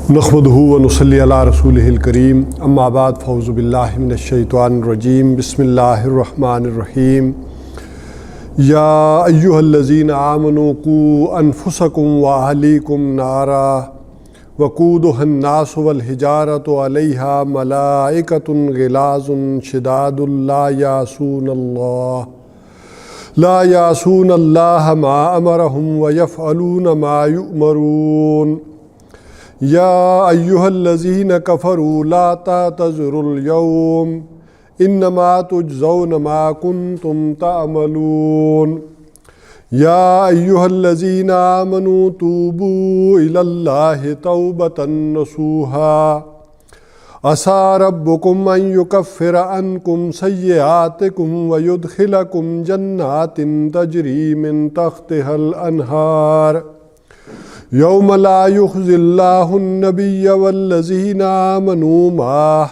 نحمدہ ونصلی علی رسولہ الکریم اما بعد فاعوذ باللہ من الشیطان الرجیم بسم اللہ الرحمن الرحیم یا ایہا الذین آمنوا قوا انفسکم واہلیکم نارا وقودها الناس والحجارۃ علیہا ملائکۃ غلاظ شداد لا یعصون اللہ ما امرہم ویفعلون ما یؤمرون یا ایہا الذین کفروا لا تعتذروا اليوم انما تجزون ما کنتم تعملون یا ایہا الذین آمنوا توبوا الی اللہ توبۃ نصوحا عسیٰ ربکم ان یکفر عنکم سیئاتکم ویدخلکم جنات تجری من تحتہا الانہار یوم لا یخزی اللہ النبی والذین آمنوا معہ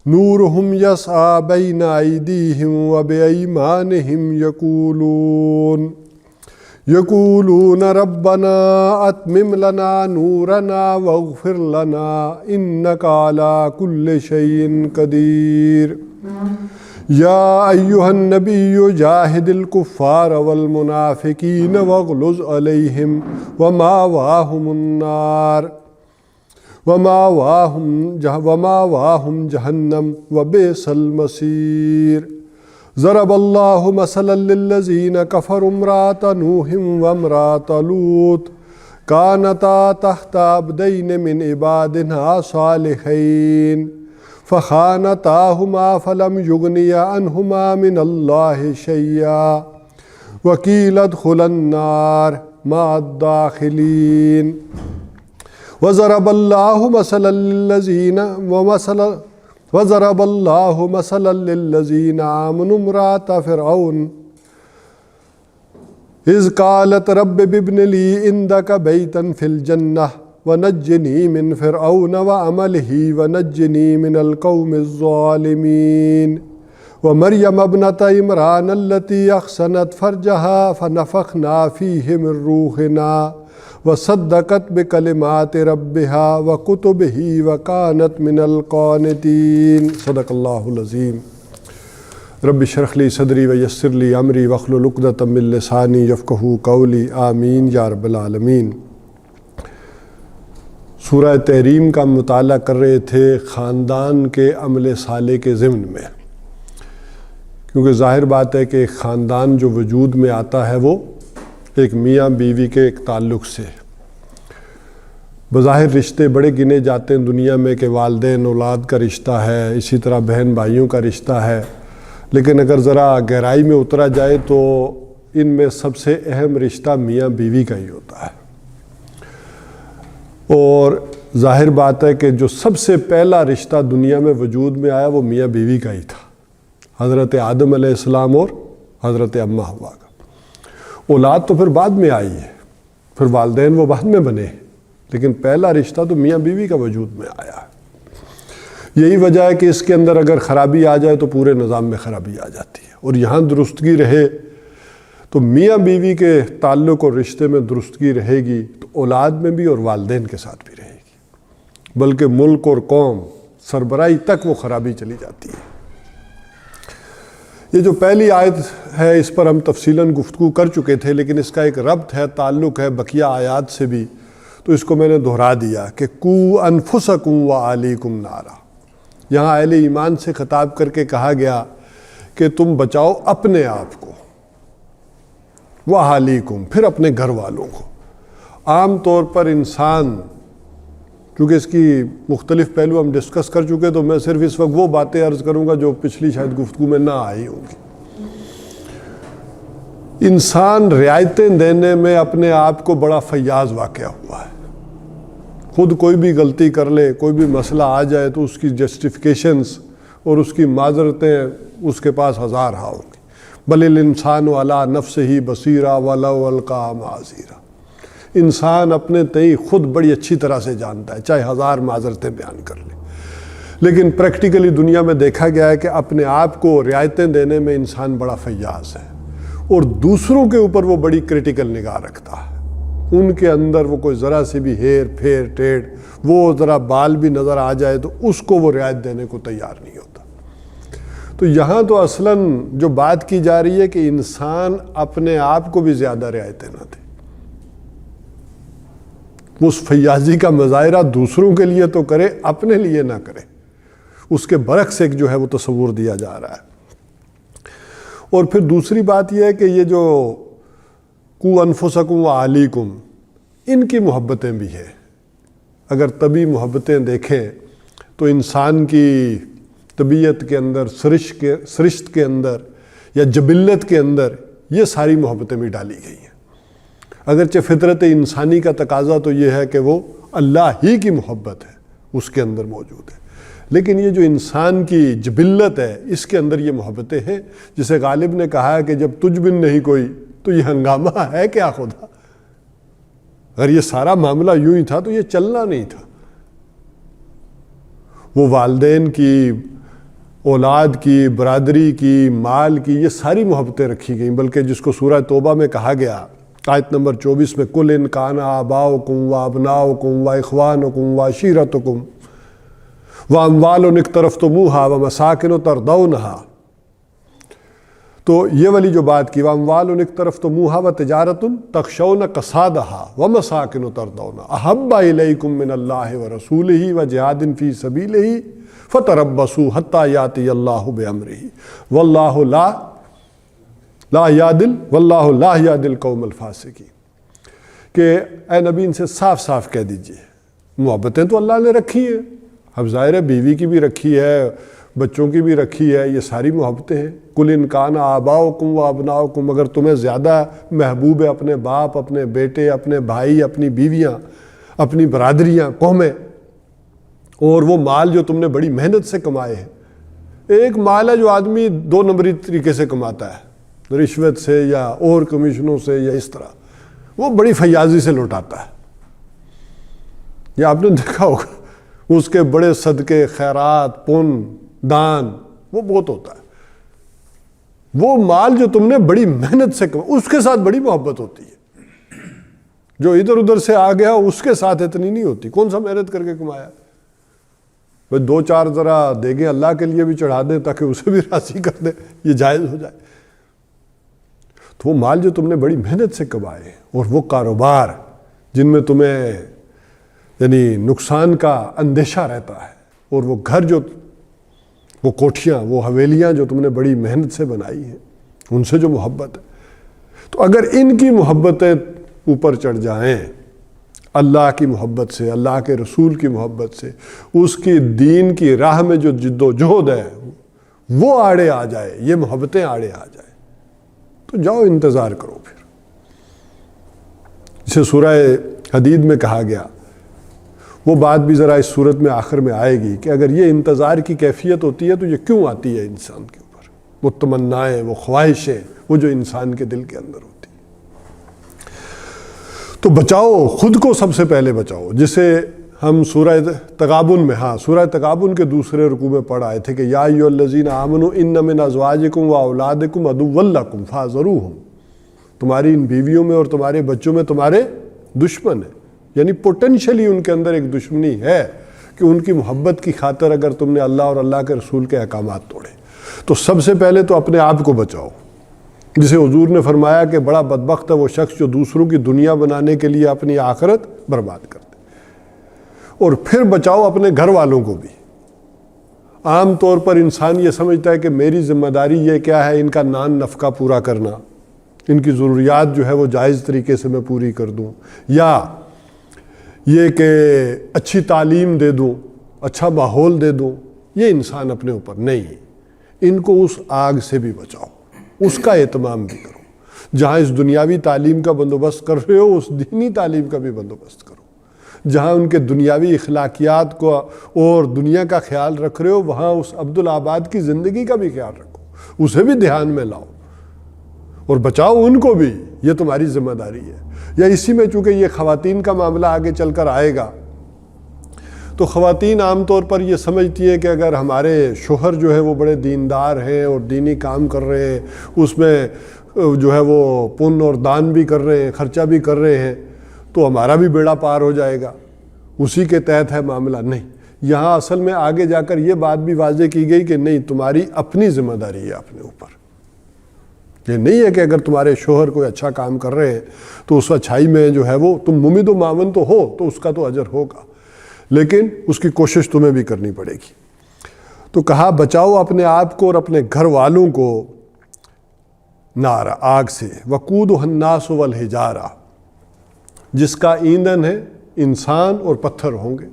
نورہم یسعی بین ایدیہم وبایمانہم یقولون ربنا اتمم لنا نورنا واغفر لنا انک علی کل شیء قدیر یا ایہا النبی جاہد الکفار والمنافقین واغلظ علیہم وماواہم النار وماواہم جہنم وبئس المصیر ضرب اللہ مثلا للذین کفروا امرأۃ نوح وامرأۃ لوط کانتا تحت عبدین من عبادنا صالحین فخانتاہما فلم یغنیا عنہما من اللہ شیئا وقیل ادخلا النار مع الداخلین وضرب اللہ مثلا للذین آمنوا امرأۃ فرعون اذ قالت رب ابن لی عندک بیتا فی الجنہ ونجنی من فرعون وعملہ ونجنی من القوم الظالمین ومریم ابنۃ عمران التی احصنت فرجہا فنفخنا فیہ من روحنا وصدقت بکلمات ربہا وکتبہ وکانت من القانتین صدق اللہ العظیم رب اشرح لی صدری ویسر لی امری واحلل عقدۃ من لسانی یفقہوا قولی آمین یا رب العالمین۔ سورہ تحریم کا مطالعہ کر رہے تھے خاندان کے عمل صالح کے ضمن میں، کیونکہ ظاہر بات ہے کہ ایک خاندان جو وجود میں آتا ہے وہ ایک میاں بیوی کے ایک تعلق سے، بظاہر رشتے بڑے گنے جاتے ہیں دنیا میں کہ والدین اولاد کا رشتہ ہے، اسی طرح بہن بھائیوں کا رشتہ ہے، لیکن اگر ذرا گہرائی میں اترا جائے تو ان میں سب سے اہم رشتہ میاں بیوی کا ہی ہوتا ہے۔ اور ظاہر بات ہے کہ جو سب سے پہلا رشتہ دنیا میں وجود میں آیا وہ میاں بیوی کا ہی تھا، حضرت آدم علیہ السلام اور حضرت اماں حوا کا۔ اولاد تو پھر بعد میں آئی ہے، پھر والدین وہ بعد میں بنے، لیکن پہلا رشتہ تو میاں بیوی کا وجود میں آیا ہے۔ یہی وجہ ہے کہ اس کے اندر اگر خرابی آ جائے تو پورے نظام میں خرابی آ جاتی ہے، اور یہاں درستگی رہے تو میاں بیوی کے تعلق اور رشتے میں درستگی رہے گی تو اولاد میں بھی اور والدین کے ساتھ بھی رہے گی، بلکہ ملک اور قوم سربراہی تک وہ خرابی چلی جاتی ہے۔ یہ جو پہلی آیت ہے اس پر ہم تفصیلاً گفتگو کر چکے تھے، لیکن اس کا ایک ربط ہے، تعلق ہے بقیہ آیات سے بھی، تو اس کو میں نے دہرا دیا کہ قوا انفسکم واہلیکم نارا۔ یہاں اہل ایمان سے خطاب کر کے کہا گیا کہ تم بچاؤ اپنے آپ کو، واہلیکم پھر اپنے گھر والوں کو۔ عام طور پر انسان، کیونکہ اس کی مختلف پہلو ہم ڈسکس کر چکے، تو میں صرف اس وقت وہ باتیں عرض کروں گا جو پچھلی شاید گفتگو میں نہ آئی ہوں گی۔ انسان رعایتیں دینے میں اپنے آپ کو بڑا فیاض واقع ہوا ہے، خود کوئی بھی غلطی کر لے، کوئی بھی مسئلہ آ جائے تو اس کی جسٹیفیکیشنز اور اس کی معذرتیں اس کے پاس ہزار ہوں گی۔ بل الانسان علی نفسہ بصیرہ ولو القی معاذیرہ۔ انسان اپنے تئیں خود بڑی اچھی طرح سے جانتا ہے، چاہے ہزار معذرتیں بیان کر لے، لیکن پریکٹیکلی دنیا میں دیکھا گیا ہے کہ اپنے آپ کو رعایتیں دینے میں انسان بڑا فیاض ہے، اور دوسروں کے اوپر وہ بڑی کرٹیکل نگاہ رکھتا ہے۔ ان کے اندر وہ کوئی ذرا سی بھی ہیر پھیر ٹیڑھ، وہ ذرا بال بھی نظر آ جائے تو اس کو وہ رعایت دینے کو تیار نہیں ہوتا۔ تو یہاں تو اصلاً جو بات کی جا رہی ہے کہ انسان اپنے آپ کو بھی زیادہ رعایتیں نہ دے، اس فیاضی کا مظاہرہ دوسروں کے لیے تو کرے، اپنے لیے نہ کرے، اس کے برعکس ایک جو ہے وہ تصور دیا جا رہا ہے۔ اور پھر دوسری بات یہ ہے کہ یہ جو قو انفسکم و اہلیکم، ان کی محبتیں بھی ہیں۔ اگر طبی محبتیں دیکھیں تو انسان کی طبیعت کے اندر، سرشت کے اندر یا جبلت کے اندر یہ ساری محبتیں بھی ڈالی گئی ہیں۔ اگرچہ فطرت انسانی کا تقاضا تو یہ ہے کہ وہ اللہ ہی کی محبت ہے، اس کے اندر موجود ہے، لیکن یہ جو انسان کی جبلت ہے اس کے اندر یہ محبتیں ہیں۔ جسے غالب نے کہا ہے کہ جب تجھ بن نہیں کوئی تو یہ ہنگامہ ہے کیا خدا؟ اگر یہ سارا معاملہ یوں ہی تھا تو یہ چلنا نہیں تھا۔ وہ والدین کی، اولاد کی، برادری کی، مال کی، یہ ساری محبتیں رکھی گئیں، بلکہ جس کو سورہ توبہ میں کہا گیا آیت نمبر 24 میں، کل ان کان آباؤکم و ابناؤکم و اخوانکم و عشیرتکم واموال اقترفتموہا ومساکن ترضونہا، تو یہ والی جو بات کی، واموال اقترفتموہا وتجارۃ تخشون کسادہا ومساکن ترضونہا احب الیکم من اللہ ورسولہ وجہاد فی سبیلہ فتربصوا حتی یاتی اللہ بامرہ واللہ لا یہدی القوم الفاسقین، کہ اے نبی ان سے صاف صاف کہہ دیجئے محبتیں تو اللہ نے رکھی ہیں، اب ظاہر ہے بیوی کی بھی رکھی ہے، بچوں کی بھی رکھی ہے، یہ ساری محبتیں ہیں۔ کل ان کان آباؤکم و ابناؤکم، اگر تمہیں زیادہ محبوب ہے اپنے باپ، اپنے بیٹے، اپنے بھائی، اپنی بیویاں، اپنی برادریاں، قومیں، اور وہ مال جو تم نے بڑی محنت سے کمائے ہیں۔ ایک مال ہے جو آدمی 2 نمبری طریقے سے کماتا ہے، رشوت سے یا اور کمیشنوں سے یا اس طرح، وہ بڑی فیاضی سے لوٹاتا ہے۔ یہ آپ نے دیکھا ہوگا، اس کے بڑے صدقے، خیرات، پن، دان، وہ بہت ہوتا ہے۔ وہ مال جو تم نے بڑی محنت سے کمایا، اس کے ساتھ بڑی محبت ہوتی ہے۔ جو ادھر ادھر سے آ گیا اس کے ساتھ اتنی نہیں ہوتی۔ کون سا محنت کر کے کمایا؟ بھئی 2-4 ذرا دیگیں اللہ کے لیے بھی چڑھا دیں تاکہ اسے بھی راضی کر دیں، یہ جائز ہو جائے۔ تو وہ مال جو تم نے بڑی محنت سے کمائے، اور وہ کاروبار جن میں تمہیں یعنی نقصان کا اندیشہ رہتا ہے، اور وہ گھر جو، وہ کوٹھیاں، وہ حویلیاں جو تم نے بڑی محنت سے بنائی ہیں، ان سے جو محبت ہے، تو اگر ان کی محبتیں اوپر چڑھ جائیں، اللہ کی محبت سے، اللہ کے رسول کی محبت سے، اس کی دین کی راہ میں جو جد و جہد ہے وہ آڑے آ جائے، یہ محبتیں آڑے آ جائیں، تو جاؤ انتظار کرو۔ پھر جسے سورہ حدید میں کہا گیا، وہ بات بھی ذرا اس صورت میں آخر میں آئے گی کہ اگر یہ انتظار کی کیفیت ہوتی ہے تو یہ کیوں آتی ہے انسان کے اوپر، وہ تمنائیں، وہ خواہشیں، وہ جو انسان کے دل کے اندر ہوتی ہیں۔ تو بچاؤ، خود کو سب سے پہلے بچاؤ، جسے ہم سورہ تغابن میں، سورہ تغابن کے دوسرے رکوع میں پڑھ آئے تھے کہ یا ایھا الذین آمنوا ان من ازواجکم و اولادکم عدوا لکم فاحذروہم، تمہاری ان بیویوں میں اور تمہارے بچوں میں تمہارے دشمن ہیں، یعنی پوٹینشلی ان کے اندر ایک دشمنی ہے کہ ان کی محبت کی خاطر اگر تم نے اللہ اور اللہ کے رسول کے احکامات توڑے، تو سب سے پہلے تو اپنے آپ کو بچاؤ۔ جسے حضور نے فرمایا کہ بڑا بدبخت ہے وہ شخص جو دوسروں کی دنیا بنانے کے لیے اپنی آخرت برباد کر دے۔ اور پھر بچاؤ اپنے گھر والوں کو بھی۔ عام طور پر انسان یہ سمجھتا ہے کہ میری ذمہ داری یہ کیا ہے، ان کا نان نفقہ پورا کرنا، ان کی ضروریات جو ہے وہ جائز طریقے سے میں پوری کر دوں، یا یہ کہ اچھی تعلیم دے دوں، اچھا ماحول دے دوں۔ یہ انسان اپنے اوپر نہیں، ان کو اس آگ سے بھی بچاؤ، اس کا اہتمام بھی کرو۔ جہاں اس دنیاوی تعلیم کا بندوبست کر رہے ہو، اس دینی تعلیم کا بھی بندوبست کرو۔ جہاں ان کے دنیاوی اخلاقیات کو اور دنیا کا خیال رکھ رہے ہو، وہاں اس عبدالآباد کی زندگی کا بھی خیال رکھو، اسے بھی دھیان میں لاؤ اور بچاؤ ان کو بھی۔ یہ تمہاری ذمہ داری ہے۔ یا اسی میں چونکہ یہ خواتین کا معاملہ آگے چل کر آئے گا، تو خواتین عام طور پر یہ سمجھتی ہے کہ اگر ہمارے شوہر جو ہے وہ بڑے دیندار ہیں اور دینی کام کر رہے ہیں، اس میں جو ہے وہ پن اور دان بھی کر رہے ہیں، خرچہ بھی کر رہے ہیں، تو ہمارا بھی بیڑا پار ہو جائے گا، اسی کے تحت ہے معاملہ. نہیں، یہاں اصل میں آگے جا کر یہ بات بھی واضح کی گئی کہ نہیں، تمہاری اپنی ذمہ داری ہے اپنے اوپر. یہ نہیں ہے کہ اگر تمہارے شوہر کوئی اچھا کام کر رہے ہیں تو اس اچھائی میں جو ہے وہ تم ممید و معاون تو ہو تو اس کا تو اجر ہوگا، لیکن اس کی کوشش تمہیں بھی کرنی پڑے گی. تو کہا بچاؤ اپنے آپ کو اور اپنے گھر والوں کو نار، آگ سے، وقودھا الناس والحجارہ، جس کا ایندھن ہے انسان اور پتھر ہوں گے.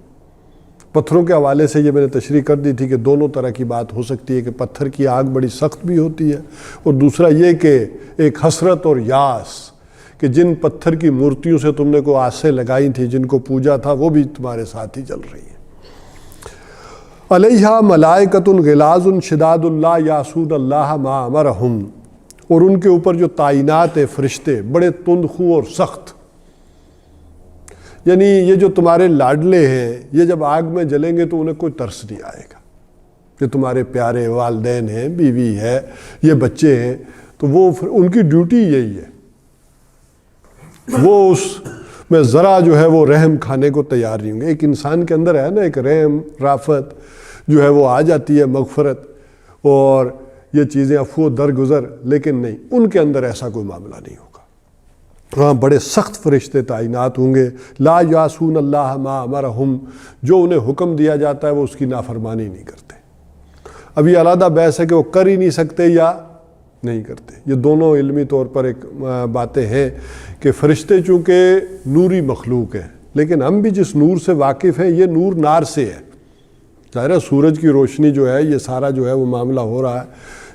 پتھروں کے حوالے سے یہ میں نے تشریح کر دی تھی کہ دونوں طرح کی بات ہو سکتی ہے کہ پتھر کی آگ بڑی سخت بھی ہوتی ہے، اور دوسرا یہ کہ ایک حسرت اور یاس کہ جن پتھر کی مورتیوں سے تم نے کو آسیں لگائی تھیں، جن کو پوجا تھا، وہ بھی تمہارے ساتھ ہی جل رہی ہیں. علیہا ملائکۃ غلاظ شداد لا یعصون اللہ ما امرہم، اور ان کے اوپر جو تعینات فرشتے بڑے تند خو اور سخت، یعنی یہ جو تمہارے لاڈلے ہیں یہ جب آگ میں جلیں گے تو انہیں کوئی ترس نہیں آئے گا. یہ تمہارے پیارے والدین ہیں، بیوی ہے، یہ بچے ہیں، تو وہ ان کی ڈیوٹی یہی ہے، وہ اس میں ذرا جو ہے وہ رحم کھانے کو تیار نہیں ہوں گے. ایک انسان کے اندر ہے نا ایک رحم، رافت جو ہے وہ آ جاتی ہے، مغفرت اور یہ چیزیں، عفو درگزر، لیکن نہیں، ان کے اندر ایسا کوئی معاملہ نہیں ہوگا. وہاں بڑے سخت فرشتے تعینات ہوں گے. لا یعصون اللہ ما امرہم، جو انہیں حکم دیا جاتا ہے وہ اس کی نافرمانی نہیں کرتے. اب یہ علیحدہ بحث ہے کہ وہ کر ہی نہیں سکتے یا نہیں کرتے. یہ دونوں علمی طور پر ایک باتیں ہیں کہ فرشتے چونکہ نوری مخلوق ہیں، لیکن ہم بھی جس نور سے واقف ہیں یہ نور نار سے ہے. ظاہر ہے سورج کی روشنی جو ہے، یہ سارا جو ہے وہ معاملہ ہو رہا ہے.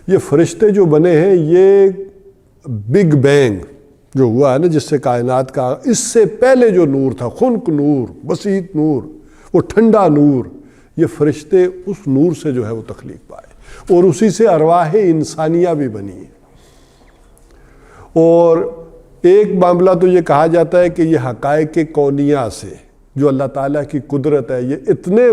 یہ فرشتے جو بنے ہیں یہ بگ بینگ جو ہوا ہے نا، جس سے کائنات کا، اس سے پہلے جو نور تھا، خنک نور، بسیط نور، وہ ٹھنڈا نور، یہ فرشتے اس نور سے جو ہے وہ تخلیق پائے، اور اسی سے ارواح انسانیہ بھی بنی ہے. اور ایک معاملہ تو یہ کہا جاتا ہے کہ یہ حقائق کونیہ سے جو اللہ تعالیٰ کی قدرت ہے، یہ اتنے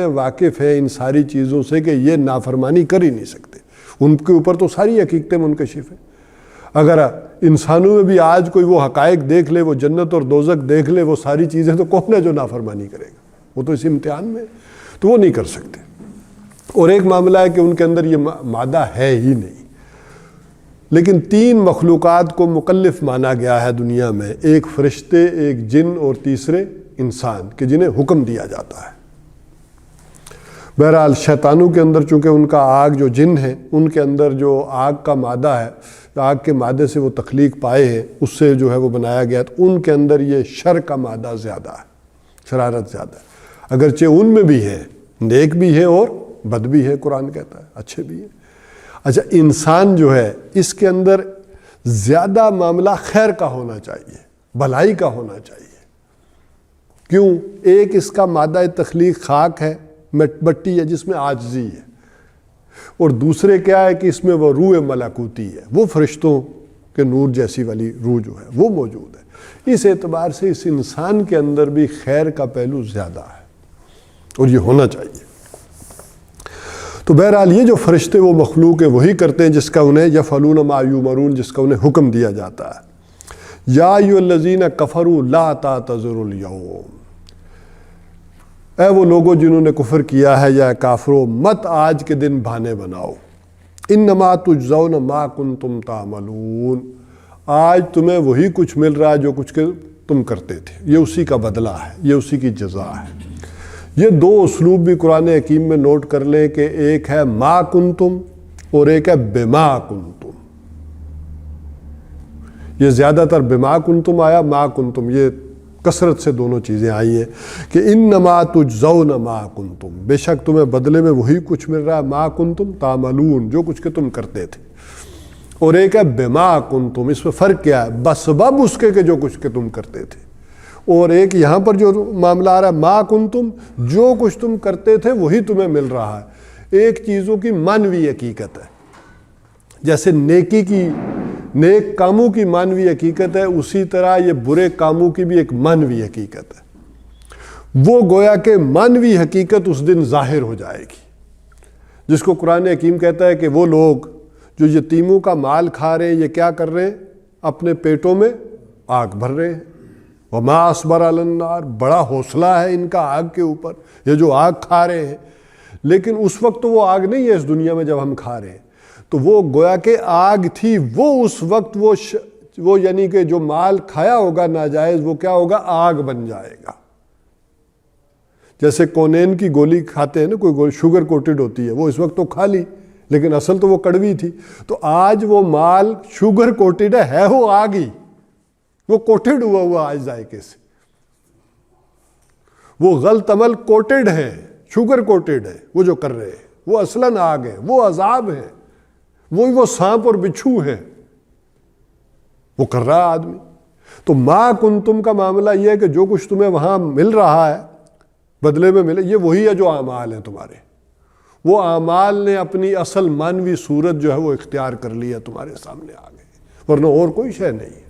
واقف ہیں ان ساری چیزوں سے کہ یہ نافرمانی کر ہی نہیں سکتے. ان کے اوپر تو ساری حقیقتیں منکشف ہیں. اگر انسانوں میں بھی آج کوئی وہ حقائق دیکھ لے، وہ جنت اور دوزخ دیکھ لے، وہ ساری چیزیں، تو کون ہے جو نافرمانی کرے گا؟ وہ تو اس امتحان میں، تو وہ نہیں کر سکتے. اور ایک معاملہ ہے کہ ان کے اندر یہ مادہ ہے ہی نہیں. لیکن 3 مخلوقات کو مکلف مانا گیا ہے دنیا میں، ایک فرشتے، ایک جن اور تیسرے انسان، کہ جنہیں حکم دیا جاتا ہے. بہرحال شیطانوں کے اندر چونکہ ان کا آگ، جو جن ہیں ان کے اندر جو آگ کا مادہ ہے، آگ کے مادے سے وہ تخلیق پائے ہیں، اس سے جو ہے وہ بنایا گیا، تو ان کے اندر یہ شر کا مادہ زیادہ ہے، شرارت زیادہ ہے. اگرچہ ان میں بھی ہے، نیک بھی ہے اور بد بھی ہے، قرآن کہتا ہے اچھے بھی ہیں. اچھا، انسان جو ہے اس کے اندر زیادہ معاملہ خیر کا ہونا چاہیے، بھلائی کا ہونا چاہیے. کیوں؟ ایک اس کا مادہ تخلیق خاک ہے، مٹی ہے جس میں عاجزی ہے، اور دوسرے کیا ہے کہ اس میں وہ روح ملکوتی ہے، وہ فرشتوں کے نور جیسی والی روح جو ہے وہ موجود ہے. اس اعتبار سے اس انسان کے اندر بھی خیر کا پہلو زیادہ ہے، اور یہ ہونا چاہیے. تو بہرحال یہ جو فرشتے وہ مخلوق ہے وہی کرتے ہیں جس کا انہیں یفعلون ما یؤمرون، جس کا انہیں حکم دیا جاتا ہے. یا ایھا الذین کفروا لا تعتذروا اليوم، اے وہ لوگوں جنہوں نے کفر کیا ہے، یا کافروں، مت آج کے دن بہانے بناؤ. انما تجزون ما کنتم تعملون، آج تمہیں وہی کچھ مل رہا ہے جو کچھ کہ تم کرتے تھے، یہ اسی کا بدلہ ہے، یہ اسی کی جزا ہے. یہ 2 اسلوب بھی قرآن حکیم میں نوٹ کر لیں کہ ایک ہے ما کنتم اور ایک ہے بما کنتم. یہ زیادہ تر بما کنتم آیا، ما کنتم یہ کثرت سے دونوں چیزیں آئی ہیں کہ انما تجزون ما کنتم، بے شک تمہیں بدلے میں وہی کچھ مل رہا ہے، ما کنتم تعملون، جو کچھ کہ تم کرتے تھے. اور ایک ہے بما کنتم، اس میں فرق کیا ہے؟ بسبب اس کے کہ جو کچھ کہ تم کرتے تھے. اور ایک یہاں پر جو معاملہ آ رہا ہے ما کنتم، جو کچھ تم کرتے تھے وہی تمہیں مل رہا ہے. ایک چیزوں کی معنوی حقیقت ہے، جیسے نیک کاموں کی معنوی حقیقت ہے، اسی طرح یہ برے کاموں کی بھی ایک معنوی حقیقت ہے. وہ گویا کہ معنوی حقیقت اس دن ظاہر ہو جائے گی، جس کو قرآن حکیم کہتا ہے کہ وہ لوگ جو یتیموں کا مال کھا رہے ہیں، یہ کیا کر رہے ہیں؟ اپنے پیٹوں میں آگ بھر رہے ہیں. وما اصبر علی النار، بڑا حوصلہ ہے ان کا آگ کے اوپر، یہ جو آگ کھا رہے ہیں. لیکن اس وقت تو وہ آگ نہیں ہے اس دنیا میں جب ہم کھا رہے ہیں، تو وہ گویا کہ آگ تھی. وہ اس وقت وہ یعنی کہ جو مال کھایا ہوگا ناجائز، وہ کیا ہوگا؟ آگ بن جائے گا. جیسے کونین کی گولی کھاتے ہیں نا، کوئی گولی شوگر کوٹڈ ہوتی ہے، وہ اس وقت تو کھا لی لیکن اصل تو وہ کڑوی تھی. تو آج وہ مال شوگر کوٹڈ ہے وہ آگ ہی، وہ کوٹڈ ہوا آج ذائقے سے. وہ غلط عمل کوٹڈ ہے، شوگر کوٹڈ ہے وہ جو کر رہے ہیں، وہ اصلاً آگ ہے، وہ عذاب ہے، وہ سانپ اور بچھو ہے وہ کر رہا آدمی. تو ما کنتم کا معاملہ یہ ہے کہ جو کچھ تمہیں وہاں مل رہا ہے بدلے میں ملے، یہ وہی ہے جو اعمال ہیں تمہارے. وہ اعمال نے اپنی اصل مانوی صورت جو ہے وہ اختیار کر لی ہے، تمہارے سامنے آ گئے، ورنہ اور کوئی شے نہیں ہے.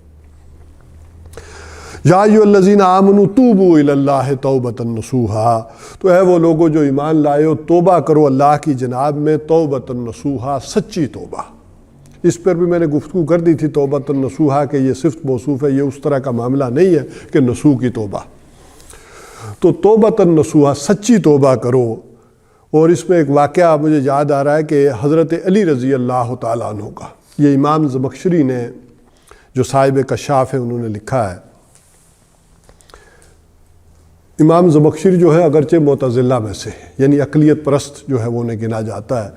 یا ایھا الذین آمنوا توبوا الی اللہ توبۃ نصوحا، تو اے وہ لوگوں جو ایمان لائے ہو، توبہ کرو اللہ کی جناب میں توبۃ نصوحا، سچی توبہ. اس پر بھی میں نے گفتگو کر دی تھی توبۃ نصوحا کہ یہ صفت موصوف ہے، یہ اس طرح کا معاملہ نہیں ہے کہ نصوح کی توبہ. تو توبۃ نصوحا، سچی توبہ کرو. اور اس میں ایک واقعہ مجھے یاد آ رہا ہے کہ حضرت علی رضی اللہ تعالیٰ عنہ کا، یہ امام زمخشری نے جو صاحب کشاف ہے انہوں نے لکھا ہے. امام زمخشری جو ہے اگرچہ معتزلہ میں سے یعنی عقلیت پرست جو ہے وہ انہیں گنا جاتا ہے،